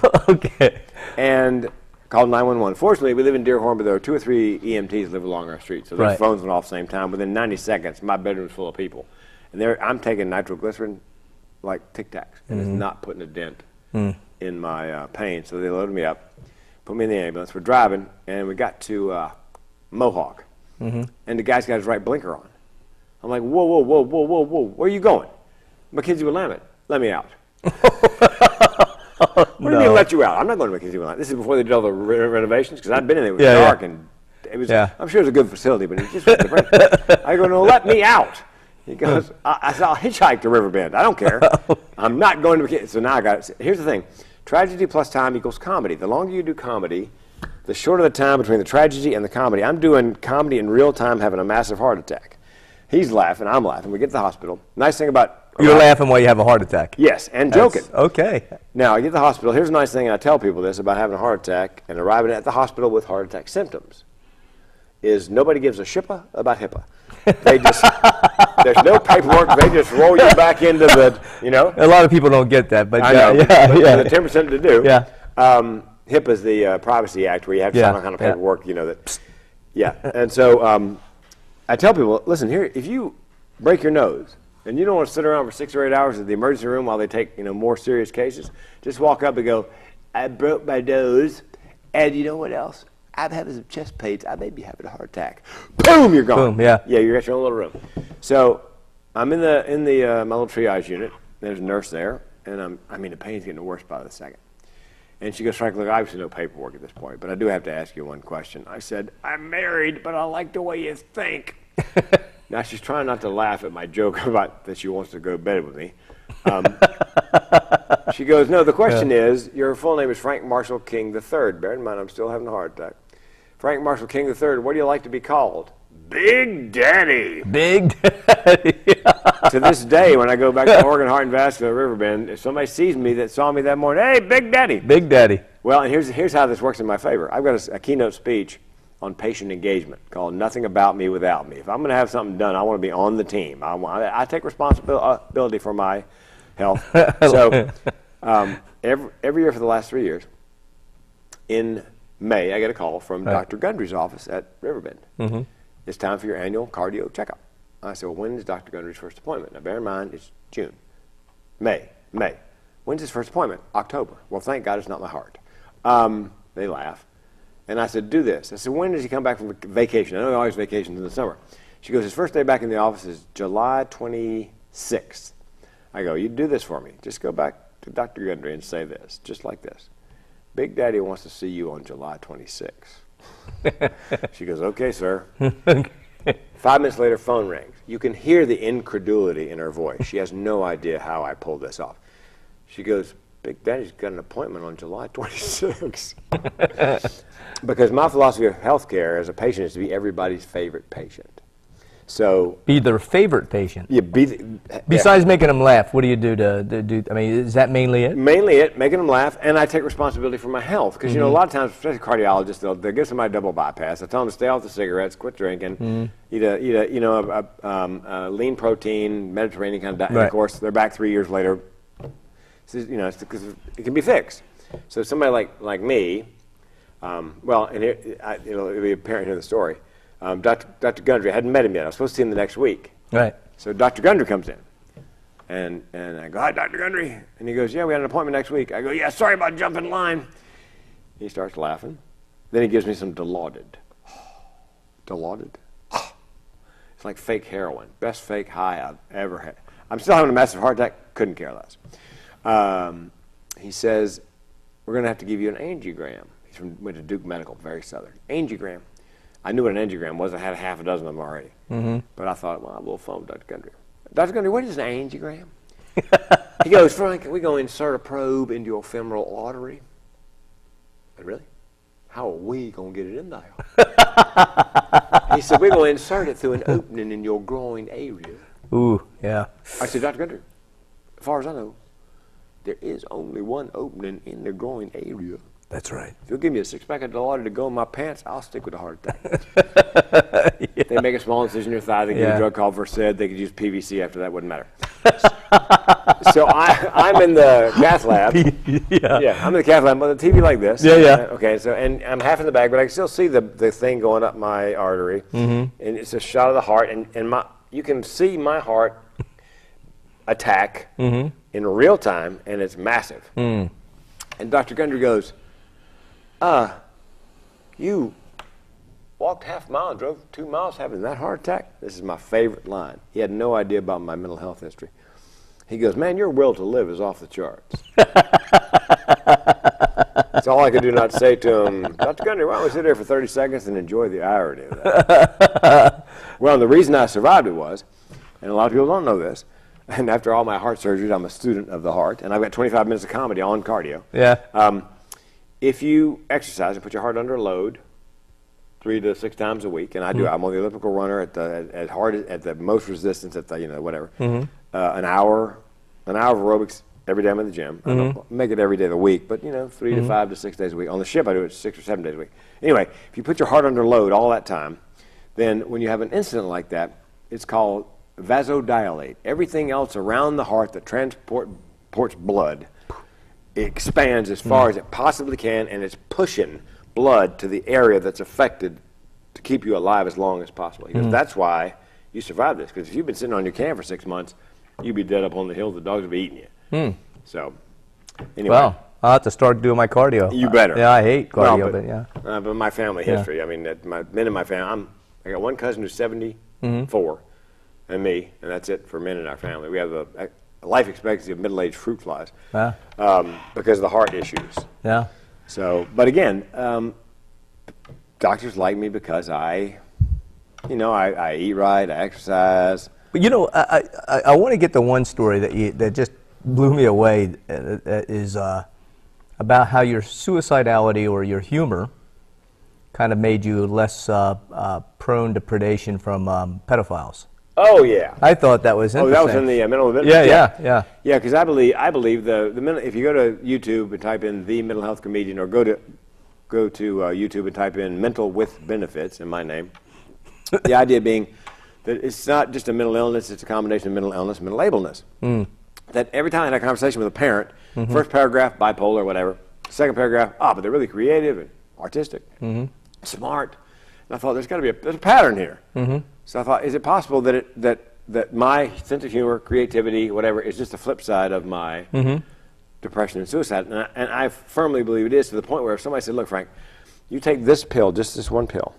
called 911. Fortunately, we live in Deerhorn, but there are 2 or 3 EMTs live along our street, so their phones went off at the same time. Within 90 seconds, my bedroom's full of people. And I'm taking nitroglycerin like Tic Tacs, and it's not putting a dent in my pain. So they loaded me up, put me in the ambulance. We're driving, and we got to Mohawk, and the guy's got his right blinker on. I'm like, whoa, where are you going? Mackenzie Willamette, let me out. What do you mean let you out? I'm not going to McKinsey one night. This is before they did all the renovations, because I'd been in there. It was dark, and it was. I'm sure it was a good facility, but it just was different. I go, no, let me out. He goes, I said, I'll hitchhike to Riverbend. I don't care. I'm not going to McKinsey. So now I got it. Here's the thing. Tragedy plus time equals comedy. The longer you do comedy, the shorter the time between the tragedy and the comedy. I'm doing comedy in real time, having a massive heart attack. He's laughing, I'm laughing. We get to the hospital. Nice thing about... You're laughing while you have a heart attack. Yes, and joking. Okay. Now, I get to the hospital. Here's a nice thing, and I tell people this about having a heart attack and arriving at the hospital with heart attack symptoms, is nobody gives a shippa about HIPAA. They just... There's no paperwork. They just roll you back into the, you know. A lot of people don't get that, but I know. yeah. The 10% to do. Yeah. HIPAA is the Privacy Act, where you have to sign all kind of paperwork, you know, that. Yeah. And so I tell people, listen, here, if you break your nose and you don't want to sit around for 6 or 8 hours at the emergency room while they take, you know, more serious cases, just walk up and go, I broke my nose, and you know what else? I'm having some chest pains. I may be having a heart attack. Boom, you're gone. Boom, yeah. Yeah, you're at your own little room. So I'm in the my little triage unit. There's a nurse there, and I mean, the pain's getting worse by the second. And she goes, Frank, look, obviously no paperwork at this point, but I do have to ask you one question. I said, I'm married, but I like the way you think. Now she's trying not to laugh at my joke about that she wants to go to bed with me. She goes, no, the question is, your full name is Frank Marshall King III. Bear in mind, I'm still having a heart attack. Frank Marshall King III, what do you like to be called? Big Daddy. Big Daddy. To this day, when I go back to Oregon Heart and Vascular Riverbend, if somebody sees me that saw me that morning, hey, Big Daddy. Big Daddy. Well, and here's how this works in my favor. I've got a keynote speech on patient engagement called Nothing About Me Without Me. If I'm going to have something done, I want to be on the team. I take responsibility for my health. So every year for the last 3 years, in May, I get a call from Dr. Gundry's office at Riverbend. Mm-hmm. It's time for your annual cardio checkup. I said, well, when is Dr. Gundry's first appointment? Now, bear in mind, it's June. May. When's his first appointment? October. Well, thank God it's not my heart. They laugh. And I said, do this. I said, when does he come back from vacation? I know he always vacations in the summer. She goes, his first day back in the office is July 26th. I go, you do this for me. Just go back to Dr. Gundry and say this, just like this. Big Daddy wants to see you on July 26th. She goes, okay, sir. 5 minutes later, phone rings. You can hear the incredulity in her voice. She has no idea how I pulled this off. She goes, Big Daddy's got an appointment on July 26th. Because my philosophy of healthcare as a patient is to be everybody's favorite patient. So be their favorite patient. Yeah, besides making them laugh, what do you do to do? I mean, is that mainly it? Mainly it, making them laugh, and I take responsibility for my healf. Because you know, a lot of times, especially cardiologists, they'll give somebody a double bypass. I tell them to stay off the cigarets, quit drinking, eat a lean protein, Mediterranean kind of diet. And of course, they're back 3 years later. You know, because it can be fixed. So somebody like me, well, and it'll be apparent here in the story. Dr. Gundry, I hadn't met him yet. I was supposed to see him the next week. Right. So Dr. Gundry comes in, and I go, hi, Dr. Gundry. And he goes, yeah, we had an appointment next week. I go, yeah, sorry about jumping in line. He starts laughing. Then he gives me some Dilaudid. Dilaudid? It's like fake heroin. Best fake high I've ever had. I'm still having a massive heart attack. Couldn't care less. He says, we're going to have to give you an angiogram. Went to Duke Medical, very southern. Angiogram. I knew what an angiogram was. I had half a dozen of them already. But I thought, well, I will phone Dr. Gundry. Dr. Gundry, what is an angiogram? He goes, Frank, we're going to insert a probe into your femoral artery. I said, really? How are we going to get it in there? He said, we're going to insert it through an opening in your groin area. Ooh, yeah. I said, Dr. Gundry, as far as I know, there is only one opening in the groin area. That's right. If you'll give me a six-pack of Dilaudid to go in my pants, I'll stick with a heart attack. Yeah. They make a small incision in your thigh. They give you a drug called Versed. They could use PVC after that. Wouldn't matter. So I'm in the cath lab. I'm in the cath lab with a TV like this. Okay. So and I'm half in the bag, but I can still see the thing going up my artery, and it's a shot of the heart, and you can see my heart attack in real time, and it's massive. And Dr. Gundry goes, you walked half a mile and drove 2 miles having that heart attack? This is my favorite line. He had no idea about my mental health history. He goes, man, your will to live is off the charts. That's all I could do not say to him. Dr. Gundy, why don't we sit there for 30 seconds and enjoy the irony of that? Well, the reason I survived it was, and a lot of people don't know this, and after all my heart surgeries, I'm a student of the heart, and I've got 25 minutes of comedy on cardio. Yeah. If you exercise and put your heart under load 3 to 6 times a week, and I do, I'm on the elliptical runner at the most resistance at the, whatever, an hour of aerobics every day I'm in the gym. I don't make it every day of the week, but 3 to 5 to 6 days a week. On the ship, I do it 6 or 7 days a week. Anyway, if you put your heart under load all that time, then when you have an incident like that, it's called vasodilate. Everything else around the heart that transports blood expands as far as it possibly can, and it's pushing blood to the area that's affected to keep you alive as long as possible. He goes, that's why you survived this, because if you've been sitting on your can for 6 months, you'd be dead up on the hill, the dogs would be eating you. So, anyway. Well, I'll have to start doing my cardio. You better. Yeah, I hate cardio, Well, but yeah. But my family history, I mean, men in my family, I got one cousin who's 74, and me, and that's it for men in our family. We have a life expectancy of middle-aged fruit flies because of the heart issues. Yeah. So, but again, doctors like me because I eat right, I exercise. But I want to get to one story that just blew me away. Is about how your suicidality or your humor kind of made you less prone to predation from pedophiles. Oh yeah, I thought that was interesting. Oh, that was in the mental health. Yeah. Because I believe if you go to YouTube and type in the mental health comedian, or go to YouTube and type in mental with benefits in my name, the idea being that it's not just a mental illness; it's a combination of mental illness and mental ableness. That every time I had a conversation with a parent, first paragraph bipolar, whatever. Second paragraph, but they're really creative and artistic, smart. And I thought there's a pattern here. So I thought, is it possible that my sense of humor, creativity, whatever, is just the flip side of my depression and suicide? And I firmly believe it is, to the point where if somebody said, look, Frank, you take this pill, just this one pill,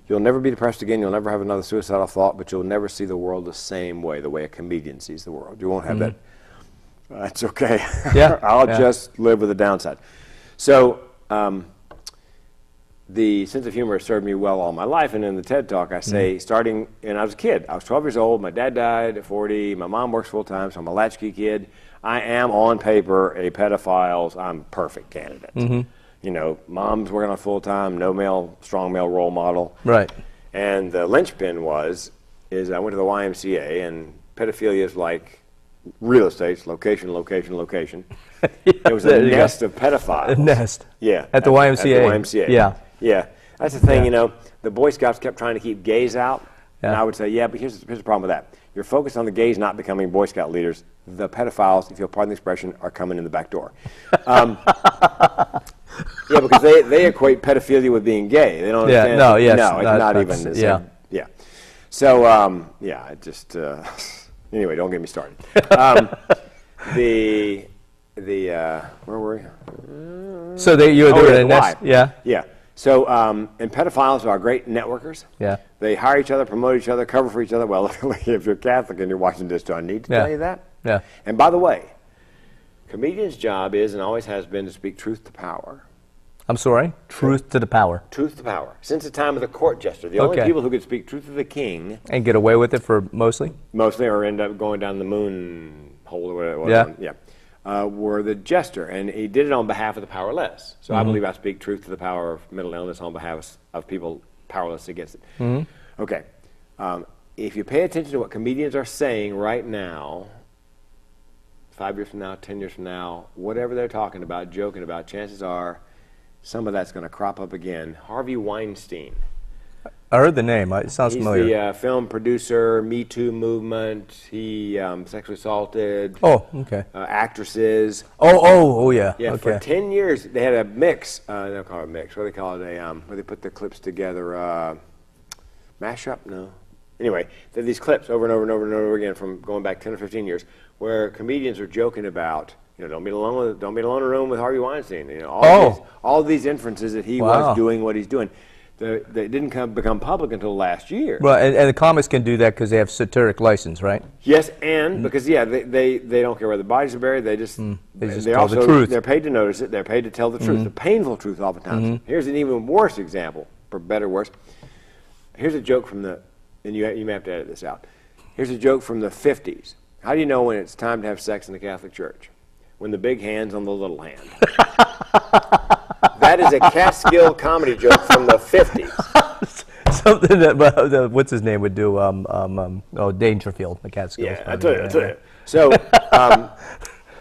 you'll never be depressed again, you'll never have another suicidal thought, but you'll never see the world the same way, the way a comedian sees the world. You won't have that. That's okay. I'll just live with the downside. So the sense of humor has served me well all my life, and in the TED Talk I say, starting, and I was a kid, I was 12 years old, my dad died at 40, my mom works full time, so I'm a latchkey kid. I am on paper a pedophile's, I'm a perfect candidate. Mom's working on full time, no strong male role model. Right. And the linchpin is I went to the YMCA, and pedophilia is like real estate, location. It was a nest of pedophiles. A nest. Yeah. At the YMCA. At the YMCA. Yeah. Yeah. That's the thing, the Boy Scouts kept trying to keep gays out. And I would say, but here's the problem with that. You're focused on the gays not becoming Boy Scout leaders. The pedophiles, if you'll pardon the expression, are coming in the back door. Because they equate pedophilia with being gay. They don't understand. No, it's not even the same. Yeah. So, it just, anyway, don't get me started. Where were we? So you were in a nest. Yeah. Yeah. So, and pedophiles are great networkers. Yeah. They hire each other, promote each other, cover for each other. Well, if you're Catholic and you're watching this, do I need to tell you that? Yeah. And by the way, comedian's job is and always has been to speak truth to power. I'm sorry? Truth to the power. Truth to power. Since the time of the court jester, the only people who could speak truth to the king. And get away with it for mostly? Mostly, or end up going down the moon hole or whatever it was. Were the jester, and he did it on behalf of the powerless. So I believe I speak truth to the power of mental illness on behalf of people powerless against it. Okay. If you pay attention to what comedians are saying right now, 5 years from now, 10 years from now, whatever they're talking about, joking about, chances are some of that's going to crop up again. Harvey Weinstein. I heard the name. It sounds familiar. He's the film producer, Me Too movement. He sexually assaulted actresses. Yeah. Yeah, for 10 years, they had a mix. They don't call it a mix. What do they call it? Where they put the clips together. Mashup? No. Anyway, they had these clips over and over and over and over again from going back 10 or 15 years where comedians are joking about, don't be alone in a room with Harvey Weinstein. All these inferences that he was doing what he's doing. They didn't become public until last year. Well, and the comics can do that because they have satiric license, right? Yes, and because they don't care where the bodies are buried. They just tell the truth. They're paid to notice it. They're paid to tell the truth, the painful truth, oftentimes. Here's an even worse example, for better or worse. Here's a joke from the, and you may have to edit this out. Here's a joke from the 50s. How do you know when it's time to have sex in the Catholic Church? When the big hand's on the little hand. That is a Catskill comedy joke from the 50s. Something that what's his name would do? Dangerfield, the Catskills. Yeah, I tell you. So,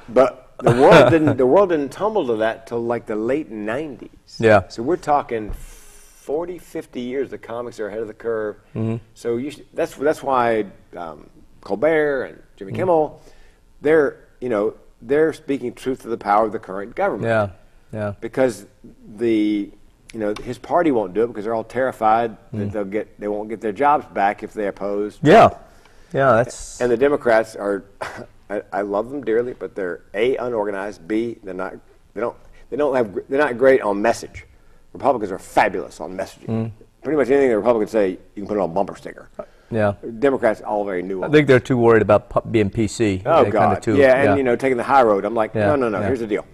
but the world didn't tumble to that till like the late 90s. Yeah. So we're talking 40, 50 years. The comics are ahead of the curve. So that's why Colbert and Jimmy Kimmel, they're speaking truth to the power of the current government. Yeah. Yeah. Because his party won't do it because they're all terrified that they won't get their jobs back if they oppose. Yeah. Yeah, that's. And the Democrats are, I love them dearly, but they're A, unorganized, B, they're not great on message. Republicans are fabulous on messaging. Pretty much anything the Republicans say, you can put it on a bumper sticker. Yeah. Democrats all very nuanced. I think they're too worried about being PC. Oh They're God. Too, and taking the high road. I'm like, no. Yeah. Here's the deal.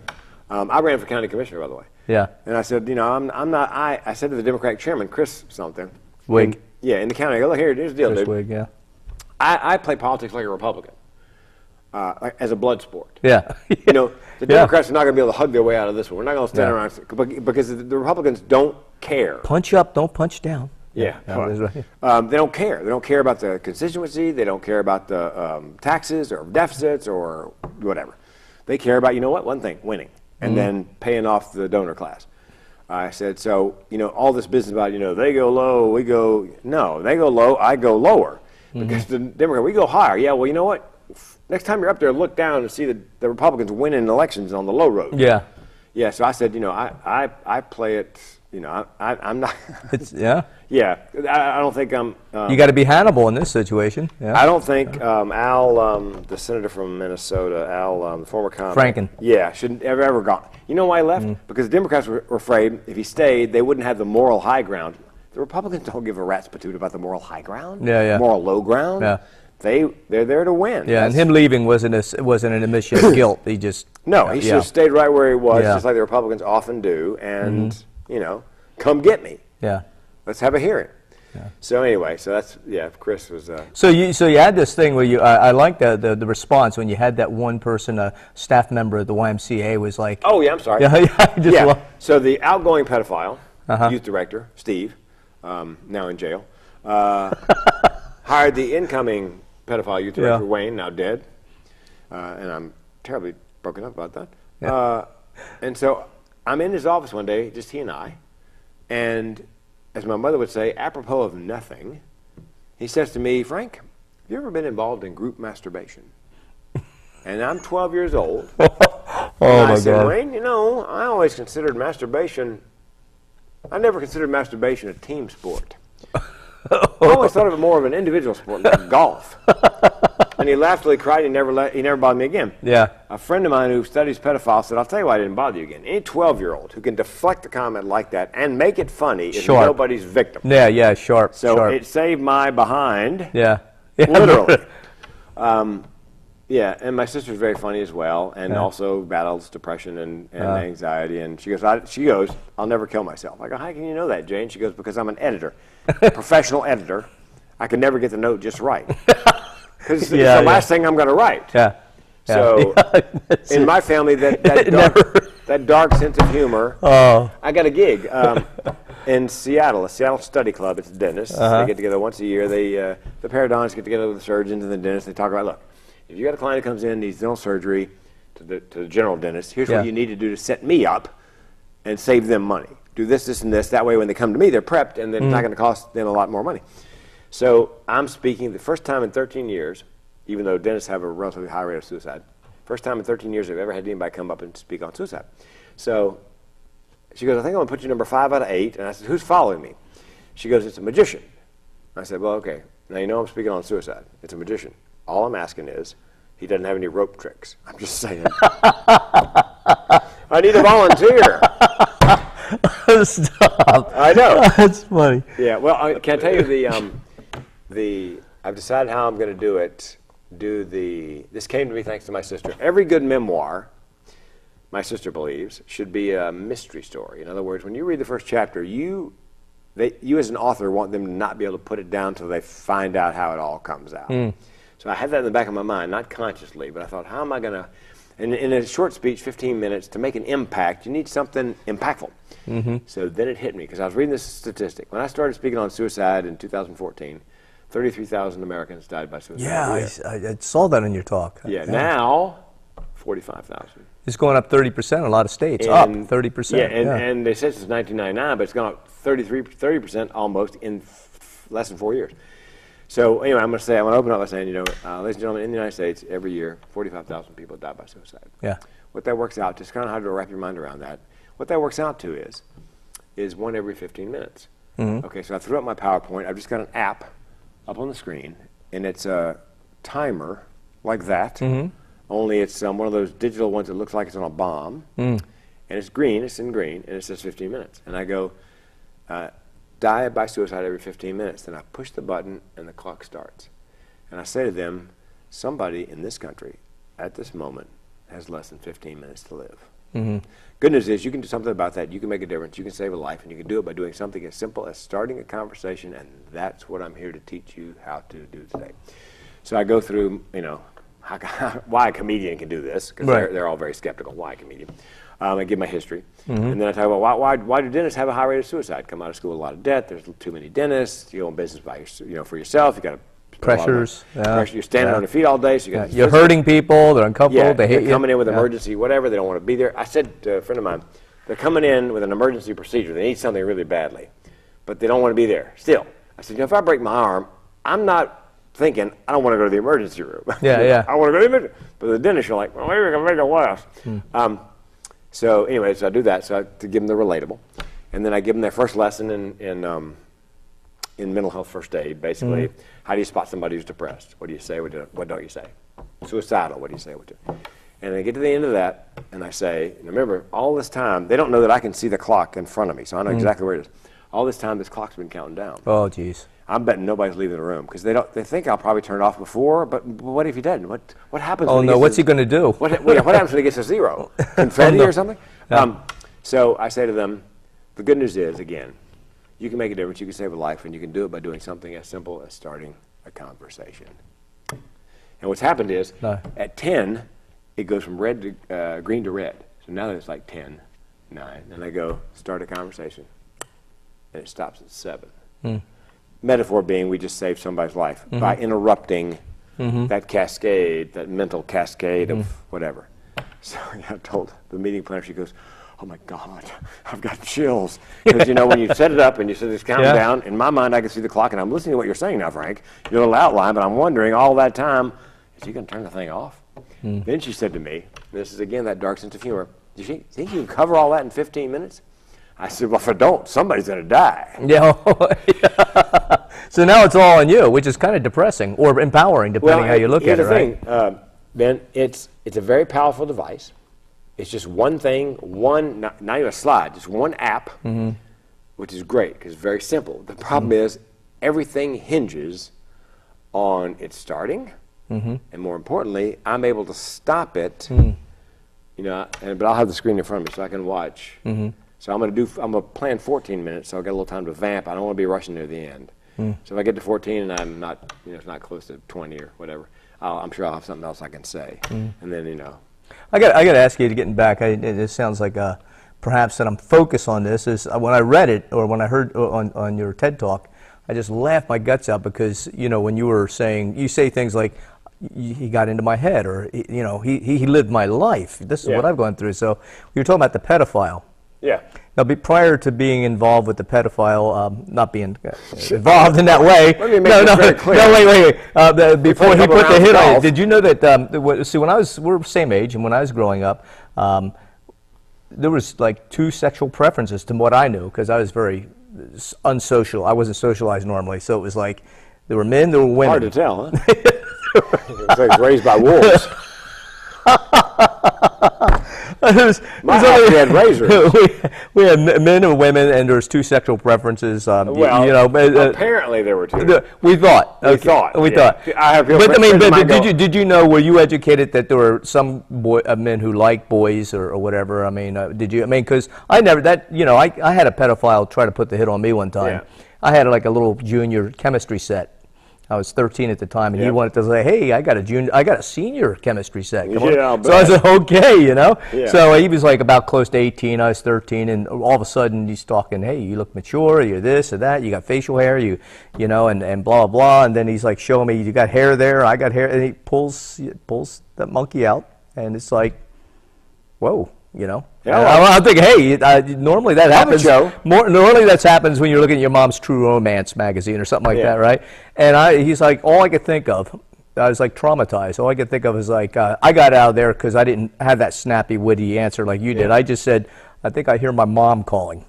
I ran for county commissioner, by the way. Yeah. And I said, I said to the Democratic chairman, Chris something. Wig. In the county. I go, look, here's the deal, Chris dude. Wig, yeah. I play politics like a Republican, like, as a blood sport. Yeah. The Democrats are not going to be able to hug their way out of this one. We're not going to stand around because the Republicans don't care. Punch up, don't punch down. Yeah. Right. They don't care. They don't care about the constituency. They don't care about the taxes or deficits or whatever. They care about, one thing, winning, and then paying off the donor class. I said, so, all this business about, they go low, we go, no, they go low, I go lower. Because the Democrats, we go higher. Yeah, well, you know what? Next time you're up there, look down and see the Republicans winning elections on the low road. Yeah. Yeah, so I said, I play it, I'm not. Yeah? Yeah, I don't think I'm. You got to be Hannibal in this situation. Yeah. I don't think Al, the senator from Minnesota, Al, the former comic. Franken. Yeah, shouldn't have ever gone. You know why he left? Because the Democrats were afraid if he stayed, they wouldn't have the moral high ground. The Republicans don't give a rat's patoot about the moral high ground. Yeah. Moral low ground. Yeah. They're there to win. Yeah, and him leaving wasn't an admission of guilt. He just he should have stayed right where he was, Yeah. just like the Republicans often do, and come get me. Yeah. Let's have a hearing. Yeah. So anyway, Chris was. So you had this thing where I like the response when you had that one person, a staff member at the YMCA, was like. Oh yeah, I'm sorry. Yeah. So the outgoing pedophile, youth director Steve, now in jail, hired the incoming pedophile youth director Wayne, now dead, and I'm terribly broken up about that. Yeah. And so I'm in his office one day, just he and I, and as my mother would say, apropos of nothing, he says to me, Frank, have you ever been involved in group masturbation? And I'm 12 years old. I said, Wayne, I always considered masturbation, I never considered masturbation a team sport. I always thought of it more of an individual sport, like golf. And he laughed till he cried. He never bothered me again. Yeah. A friend of mine who studies pedophiles said, I'll tell you why I didn't bother you again. Any 12-year-old who can deflect a comment like that and make it funny is nobody's victim. Yeah, sharp. So it saved my behind. Yeah. Literally. Yeah, and my sister's very funny as well, and also battles depression and anxiety. And she goes, I'll never kill myself. I go, how can you know that, Jane? She goes, because I'm an editor, a professional editor. I can never get the note just right. Because it's the last thing I'm going to write. Yeah. So in my family, that dark sense of humor. Oh. I got a gig in Seattle, a Seattle Study Club. It's dentists. They get together once a year. The parodontists get together with the surgeons and the dentists. They talk about, look, if you got a client who comes in, needs dental surgery to the general dentist, here's what you need to do to set me up and save them money. Do this, this, and this. That way when they come to me, they're prepped, and then it's not going to cost them a lot more money. So I'm speaking the first time in 13 years, even though dentists have a relatively high rate of suicide, first time in 13 years I've ever had anybody come up and speak on suicide. So she goes, I think I'm going to put you number 5 out of 8. And I said, who's following me? She goes, it's a magician. I said, well, okay. Now you know I'm speaking on suicide. It's a magician. All I'm asking is, he doesn't have any rope tricks. I'm just saying. I need a volunteer. Stop. I know. That's funny. Yeah. Well, can I tell you I've decided how I'm going to do it. This came to me thanks to my sister. Every good memoir, my sister believes, should be a mystery story. In other words, when you read the first chapter, you as an author want them to not be able to put it down until they find out how it all comes out. So I had that in the back of my mind, not consciously, but I thought, how am I going to, in a short speech, 15 minutes, to make an impact, you need something impactful. So then it hit me, because I was reading this statistic. When I started speaking on suicide in 2014, 33,000 Americans died by suicide. Yeah, I saw that in your talk. Yeah, now 45,000. It's going up 30% in a lot of states. Up 30%. Yeah, and they said since 1999, but it's gone up 30% almost in less than 4 years. So anyway, I'm going to open up by saying, ladies and gentlemen, in the United States, every year, 45,000 people die by suicide. Yeah. What that works out to, it's kind of hard to wrap your mind around that. What that works out to is one every 15 minutes. Okay, so I threw up my PowerPoint. I've just got an app up on the screen, and it's a timer like that, only it's one of those digital ones that looks like it's on a bomb, and it's green, it's in green, and it says 15 minutes. And I go, die by suicide every 15 minutes. Then I push the button, and the clock starts. And I say to them, somebody in this country, at this moment, has less than 15 minutes to live. Good news is you can do something about that. You can make a difference. You can save a life, and you can do it by doing something as simple as starting a conversation, and that's what I'm here to teach you how to do today. So I go through, why a comedian can do this, because they're all very skeptical. Why a comedian? I give my history, and then I talk about why do dentists have a high rate of suicide? Come out of school with a lot of debt. There's too many dentists. You own business for yourself. You got to pressures. Pressure. You're standing on your feet all day, so you got. You're hurting people. They're uncomfortable. They hate you. They're coming in with emergency, whatever. They don't want to be there. I said to a friend of mine, they're coming in with an emergency procedure. They need something really badly, but they don't want to be there. Still, I said, if I break my arm, I'm not thinking I don't want to go to the emergency room. I want to go to the emergency. But the dentist, you're like, well, maybe we can make it less. So anyway, so I do that. So to give them the relatable, and then I give them their first lesson in mental health first aid. Basically, how do you spot somebody who's depressed? What do you say? What don't you say? Suicidal. What do you say? And I get to the end of that, and I say, and remember, all this time they don't know that I can see the clock in front of me, so I know exactly where it is. All this time, this clock's been counting down. Oh, geez. I'm betting nobody's leaving the room because they think I'll probably turn it off before. But what if he doesn't? What happens? Oh no! What's he going to do? What happens when he gets to zero? Confetti or something? So I say to them, the good news is, again, you can make a difference. You can save a life, and you can do it by doing something as simple as starting a conversation. And what's happened is, at 10, it goes from red to green to red. So now that it's like 10, 9, and I go start a conversation, and it stops at 7. Metaphor being, we just saved somebody's life by interrupting that cascade, that mental cascade of whatever. So I told the meeting planner, she goes, oh my God, I've got chills. Because when you set it up and you set this counting down, in my mind I can see the clock, and I'm listening to what you're saying now, Frank. You're a little outline, but I'm wondering all that time, is he going to turn the thing off? Then she said to me, this is again that dark sense of humor, do you think you can cover all that in 15 minutes? I said, well, if I don't, somebody's going to die. Yeah. So now it's all on you, which is kind of depressing or empowering, depending how you look at it, right? Here's the thing, Ben, it's a very powerful device. It's just one thing, not even a slide, just one app, which is great because it's very simple. The problem is everything hinges on it starting, and more importantly, I'm able to stop it, but I'll have the screen in front of me so I can watch. So I'm going to plan 14 minutes, so I'll get a little time to vamp. I don't want to be rushing near the end. So if I get to 14 and I'm not, it's not close to 20 or whatever, I'm sure I'll have something else I can say. And then, I got to ask you, to getting back, it sounds like perhaps that I'm focused on this, is when I read it or when I heard on your TED Talk, I just laughed my guts out because, when you were saying, you say things like, he got into my head, or, he lived my life. This is what I've gone through. So you're talking about the pedophile. Yeah. Now, prior to being involved with the pedophile, not being involved in that way. Let me make this very clear. Wait. Before he put the hit on it, did you know that? See, we're the same age, and when I was growing up, there was like 2 sexual preferences to what I knew, because I was very unsocial. I wasn't socialized normally, so it was like there were men, there were women. Hard to tell, huh? It's like raised by wolves. My house, we had razors. we had men and women, and there's two sexual preferences. Well, you know, apparently there were two. We thought. We thought. We Yeah. thought. I have But I mean, but did you know? Were you educated that there were some men who like boys or whatever? I mean, did you? I mean, because I never that. You know, I had a pedophile try to put the hit on me one time. Yeah. I had like a little junior chemistry set. I was 13 at the time, and he Yep. wanted to say, "Hey, I got a senior chemistry set." Come Yeah, I'll on. So I bet. said, "Okay," you know. Yeah. So he was like about close to 18. I was 13, and all of a sudden he's talking, "Hey, you look mature. You're this or that. You got facial hair. You know, and blah blah." And then he's like showing me, "You got hair there. I got hair." And he pulls that monkey out, and it's like, whoa. You know, Yeah, I'm thinking, hey, normally that happens. Normally that happens when you're looking at your mom's True Romance magazine or something like that, right? And he's like, all I could think of, I was like traumatized. All I could think of is like, I got out of there because I didn't have that snappy, witty answer like you did. I just said, I think I hear my mom calling,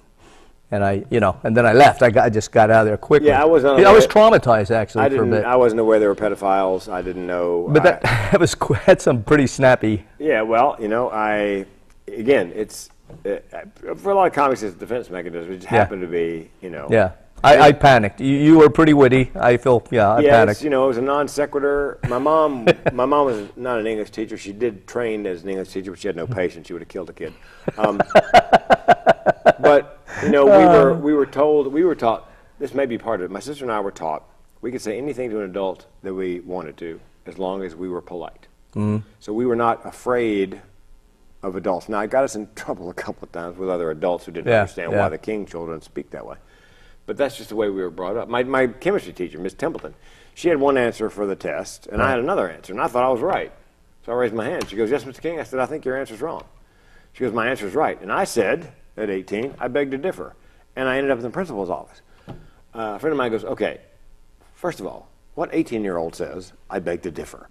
and and then I left. I just got out of there quickly. Yeah, I was traumatized actually for a bit. I wasn't aware there were pedophiles. I didn't know. But that had some pretty snappy. Yeah, well, again, it's for a lot of comics, it's a defense mechanism. It just happened to be, Yeah, I panicked. You were pretty witty. I panicked. It was a non sequitur. My mom was not an English teacher. She did train as an English teacher, but she had no patience. She would have killed a kid. But we were taught. This may be part of it. My sister and I were taught we could say anything to an adult that we wanted to, as long as we were polite. So we were not afraid of adults. Now, it got us in trouble a couple of times with other adults who didn't understand why the King children speak that way. But that's just the way we were brought up. My chemistry teacher, Miss Templeton, she had one answer for the test, and I had another answer, and I thought I was right. So I raised my hand. She goes, "Yes, Mr. King." I said, "I think your answer's wrong." She goes, "My answer's right." And I said, at 18, I beg to differ. And I ended up in the principal's office. A friend of mine goes, "Okay, first of all, what 18-year-old says, I beg to differ?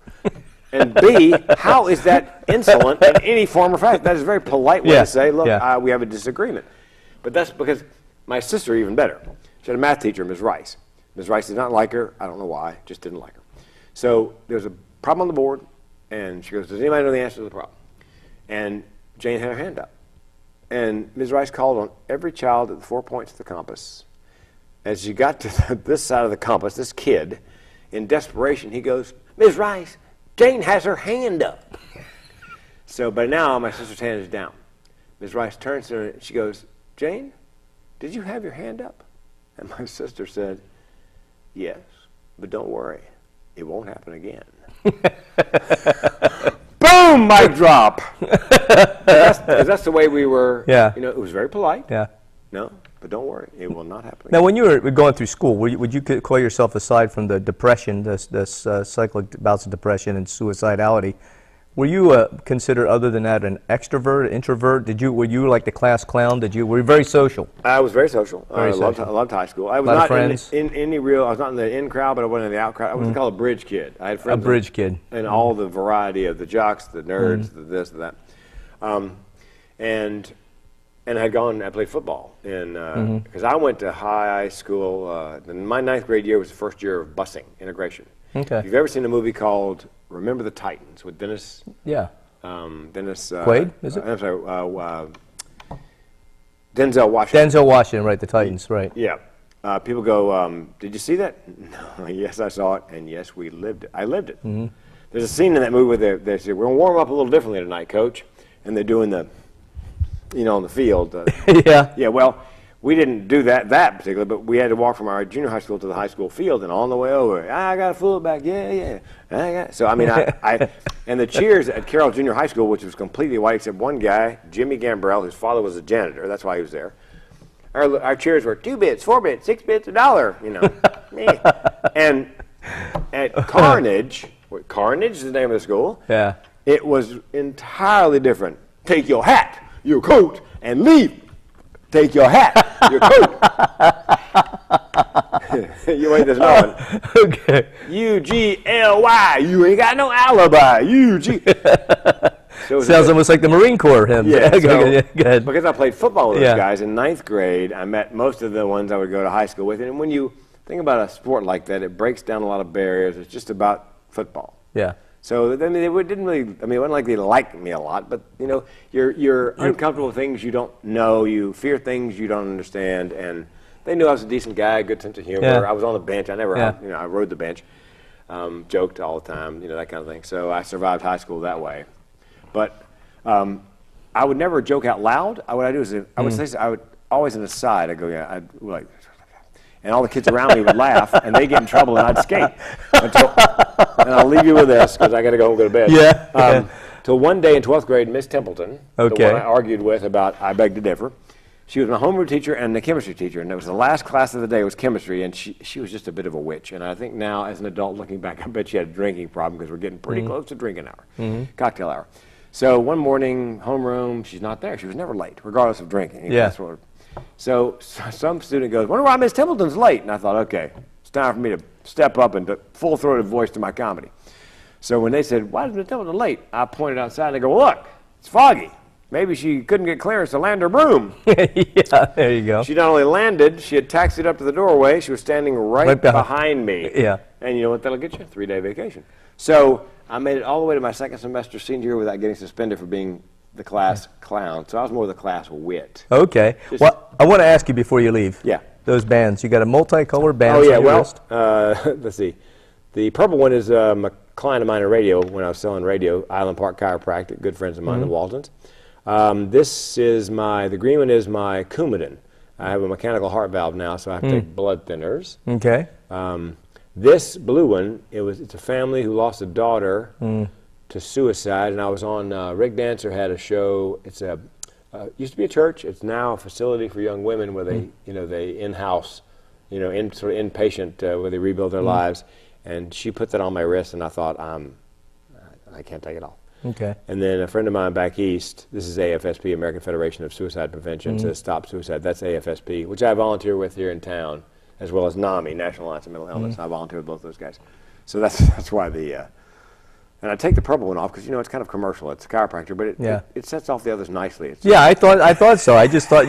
And B, how is that insolent in any form or fashion?" That is a very polite way to say, "Look, we have a disagreement." But that's because my sister, even better, she had a math teacher, Ms. Rice. Ms. Rice did not like her. I don't know why, just didn't like her. So there was a problem on the board, and she goes, "Does anybody know the answer to the problem?" And Jane had her hand up. And Ms. Rice called on every child at the 4 points of the compass. As she got to this side of the compass, this kid, in desperation, he goes, "Ms. Rice, Jane has her hand up." So by now, my sister's hand is down. Ms. Rice turns to her and she goes, "Jane, did you have your hand up?" And my sister said, "Yes, but don't worry, it won't happen again." Boom, mic drop. That's the way we were. Yeah. It was very polite. Yeah. No, but don't worry, it will not happen again. Now, when you were going through school, would you call yourself, aside from the depression, this cyclic bouts of depression and suicidality, were you considered, other than that, an extrovert, introvert? Were you like the class clown? Were you very social? I was very social. I loved high school. I was not friends. in any real. I was not in the in crowd, but I wasn't in the out crowd. I was called a bridge kid. I had friends. A bridge kid. And all the variety of the jocks, the nerds, the this, the that, and I played football because I went to high school. My 9th grade year was the first year of busing integration. Okay. If you've ever seen a movie called Remember the Titans with Dennis? Yeah. Dennis Quaid, is it? I'm sorry. Denzel Washington. Denzel Washington, right? The Titans, right? Yeah. People go, "Did you see that?" No. Yes, I saw it, and yes, we lived it. I lived it. There's a scene in that movie where they say, "We're gonna warm up a little differently tonight, Coach," and they're doing the, on the field. Yeah. Yeah. Well, we didn't do that particularly, but we had to walk from our junior high school to the high school field, and on the way over, "I got a fullback, yeah. So I mean, I and the cheers at Carroll Junior High School, which was completely white except one guy, Jimmy Gambrell, whose father was a janitor. That's why he was there. Our cheers were 2 bits, 4 bits, 6 bits, $1. And at Carnage is the name of the school. Yeah. It was entirely different. Take your hat, your coat, and leave. Take your hat, your coat. You wait this moment. Okay. U-G-L-Y. You ain't got no alibi. U-G. Sounds almost like the Marine Corps hymn. Yeah. Go ahead. Because I played football with those guys in 9th grade, I met most of the ones I would go to high school with. And when you think about a sport like that, it breaks down a lot of barriers. It's just about football. Yeah. So I mean, it didn't really. I mean, it wasn't like they liked me a lot, but you know, you're uncomfortable with things you don't know. You fear things you don't understand, and they knew I was a decent guy, good sense of humor. Yeah. I was on the bench. I never, Yeah. you know, I rode the bench, joked all the time, you know, that kind of thing. So I survived high school that way. But I would never joke out loud. What I do is I would say, I would always an aside. I go, yeah, I'd like. And all the kids around me would laugh, and they get in trouble, and I'd skate. And I'll leave you with this, because I got to go and go to bed. Yeah. Till one day in 12th grade, Miss Templeton, the Okay. one I argued with about I beg to differ, she was my homeroom teacher and the chemistry teacher, and it was the last class of the day was chemistry, and she was just a bit of a witch. And I think now, as an adult looking back, I bet she had a drinking problem, because we're getting pretty close to drinking hour, cocktail hour. So one morning, homeroom, she's not there. She was never late, regardless of drinking. Yeah. So some student goes, wonder why Miss Templeton's late? And I thought, okay, it's time for me to step up and full-throated voice to my comedy. So when they said, why is Miss Templeton late? I pointed outside and they go, well, look, it's foggy. Maybe she couldn't get clearance to land her broom. Yeah, there you go. She not only landed, she had taxied up to the doorway. She was standing right behind me. Yeah. And you know what that'll get you? 3-day vacation. So I made it all the way to my second semester senior year without getting suspended for being the class clown. So I was more the class wit. Okay. Well, I want to ask you before you leave. Yeah. Those bands. You got a multicolored band. Oh, yeah. Well, let's see. The purple one is a client of mine in radio when I was selling radio, Island Park Chiropractic, good friends of mine, the Waltons. This is the green one is my Coumadin. I have a mechanical heart valve now, so I have to take blood thinners. Okay. This blue one, it's a family who lost a daughter to suicide, and I was on Rick Dancer had a show. It's used to be a church. It's now a facility for young women where they, they in-house, sort of inpatient where they rebuild their lives. And she put that on my wrist, and I thought, I can't take it off. Okay. And then a friend of mine back east, this is AFSP, American Federation of Suicide Prevention, says Stop Suicide. That's AFSP, which I volunteer with here in town, as well as NAMI, National Alliance of Mental Illness. I volunteer with both those guys. So that's why and I take the purple one off because, it's kind of commercial. It's a chiropractor, but it sets off the others nicely. I thought so. I just thought,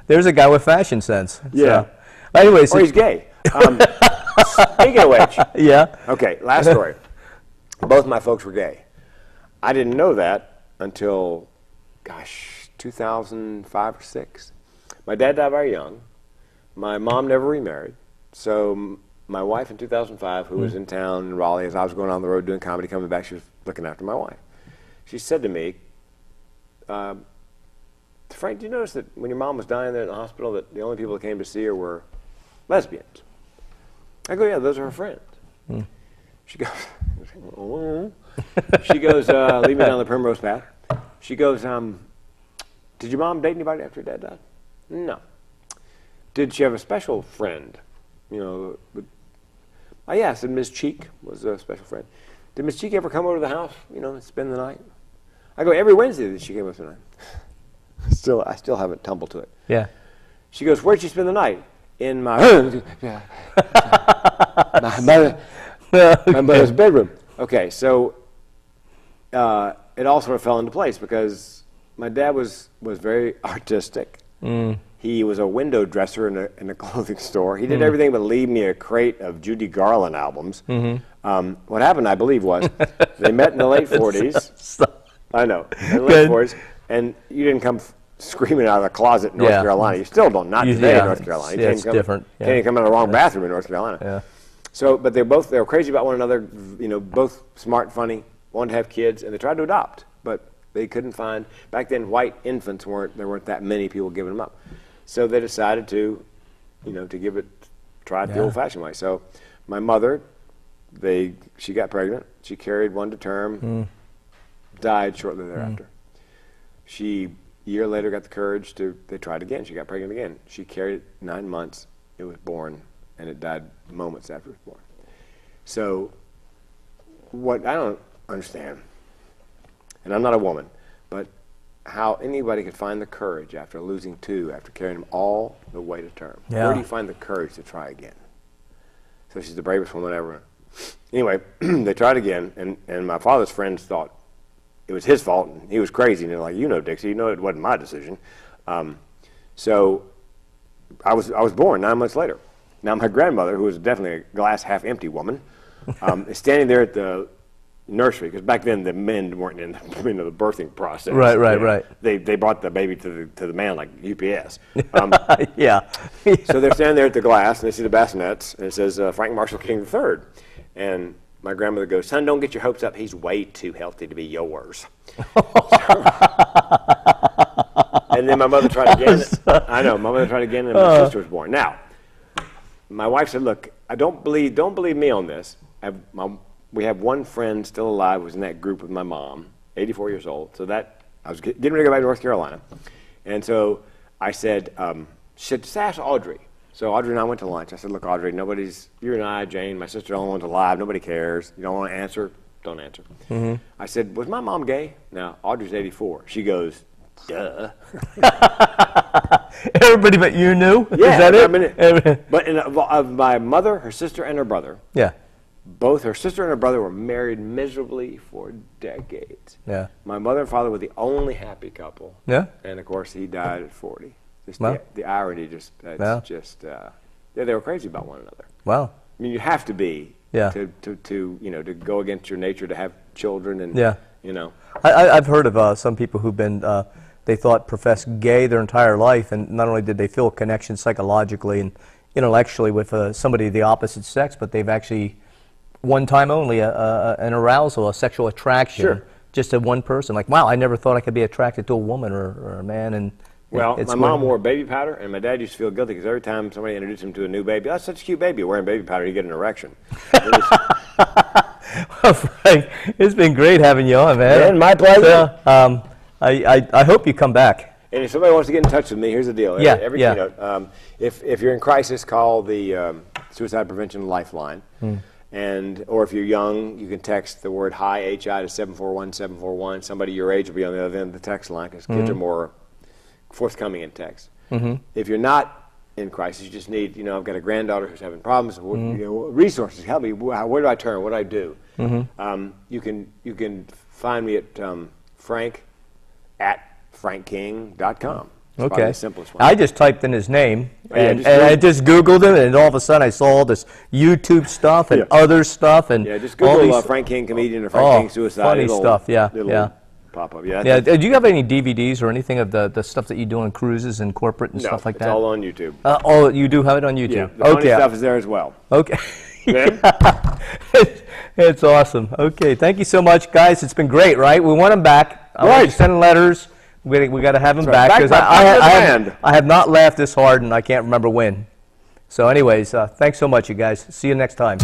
there's a guy with fashion sense. Yeah. So. Anyway, or he's gay. Speaking of which. Yeah. Okay, last story. Both my folks were gay. I didn't know that until, 2005 or 6. My dad died very young. My mom never remarried. So my wife in 2005, who was in town in Raleigh as I was going on the road doing comedy, coming back, she was looking after my wife. She said to me, Frank, did you notice that when your mom was dying there in the hospital that the only people that came to see her were lesbians? I go, yeah, those are her friends. She goes, lead me down the primrose path. She goes, did your mom date anybody after your dad died? No. Did she have a special friend? Yeah, I said Ms. Cheek was a special friend. Did Ms. Cheek ever come over to the house, and spend the night? I go, every Wednesday that she came over the night. I still haven't tumbled to it. Yeah. She goes, where'd she spend the night? In my mother's bedroom. Okay, so it all sort of fell into place because my dad was very artistic. He was a window dresser in a clothing store. He did everything but leave me a crate of Judy Garland albums. What happened, I believe, was they met in the late 40s. I know, in the late 40s, and you didn't come screaming out of the closet in North Carolina. You still don't, not today in North Carolina. You it's different. Can't even come out of the wrong bathroom in North Carolina. Yeah. So, but they were crazy about one another, both smart, funny, wanted to have kids, and they tried to adopt, but they couldn't find, back then white infants there weren't that many people giving them up. So they decided to, try it the old-fashioned way. So my mother, she got pregnant, she carried one to term, died shortly thereafter. She, a year later, got the courage they tried again. She got pregnant again. She carried it 9 months, it was born, and it died moments after it was born. So what I don't understand, and I'm not a woman, but how anybody could find the courage after losing 2, after carrying them all the way to term. Yeah. Where do you find the courage to try again? So she's the bravest woman ever. Anyway, they tried again, and my father's friends thought it was his fault, and he was crazy, and they're like, Dixie, it wasn't my decision. So I was born 9 months later. Now my grandmother, who was definitely a glass half empty woman, is standing there at the nursery, because back then the men weren't in the birthing process. Right, right, You know, right. They brought the baby to the man like UPS. Yeah. So they're standing there at the glass, and they see the bassinets, and it says Frank Marshall King III. And my grandmother goes, "Son, don't get your hopes up. He's way too healthy to be yours." And then my mother tried again. I know, my mother tried again, and my sister was born. Now, my wife said, "Look, don't believe me on this. We have one friend still alive who was in that group with my mom, 84 years old. So that I was getting ready to go back to North Carolina, and so I said, should ask Audrey." So Audrey and I went to lunch. I said, "Look, Audrey, you and I, Jane, my sister, the only ones alive. Nobody cares. You don't want to answer, don't answer." I said, "Was my mom gay?" Now, Audrey's 84. She goes, "Duh." Everybody but you knew? Yeah. Is that it? I mean, but of my mother, her sister, and her brother, Yeah. both her sister and her brother were married miserably for decades. Yeah. My mother and father were the only happy couple. Yeah. And of course, he died at 40. Just Wow. the irony, it's Wow. just, yeah, they were crazy about one another. Wow. I mean, you have to be Yeah. to to go against your nature to have children, and Yeah. you know. I've heard of some people who've been, they thought professed gay their entire life, and not only did they feel a connection psychologically and intellectually with somebody of the opposite sex, but they've actually, one time only, an arousal, a sexual attraction, Sure. just to one person. Like, wow, I never thought I could be attracted to a woman or a man. And Well, it's my mom wore baby powder, and my dad used to feel guilty because every time somebody introduced him to a new baby, "That's such a cute baby," wearing baby powder, he'd get an erection. Well, Frank, it's been great having you on, man. Man, my pleasure. So, I hope you come back. And if somebody wants to get in touch with me, here's the deal. Yeah, Every yeah. keynote, if you're in crisis, call the Suicide Prevention Lifeline. Or if you're young, you can text the word HI, H-I, to 741-741. Somebody your age will be on the other end of the text line, because kids are more forthcoming in text. If you're not in crisis, you just need, I've got a granddaughter who's having problems. Resources, help me. Where do I turn? What do I do? You can find me at frank@frankking.com. Okay. The simplest one. I just typed in his name, and, yeah, I just Googled him, and all of a sudden I saw all this YouTube stuff and other stuff, and Yeah, just all Google these, Frank King comedian or Frank King suicide. funny stuff. Yeah, it'll yeah. pop up. Yeah. Yeah. Do you have any DVDs or anything of the stuff that you do on cruises and corporate and No, stuff like it's that? all on YouTube. Oh, you do have it on YouTube. Yeah, the funny Okay. stuff is there as well. Okay. Man. It's awesome. Okay, thank you so much, guys. It's been great, right? We want him back. I want you sending letters. We got to have him back, because I have not laughed this hard, and I can't remember when. So anyways, thanks so much, you guys. See you next time.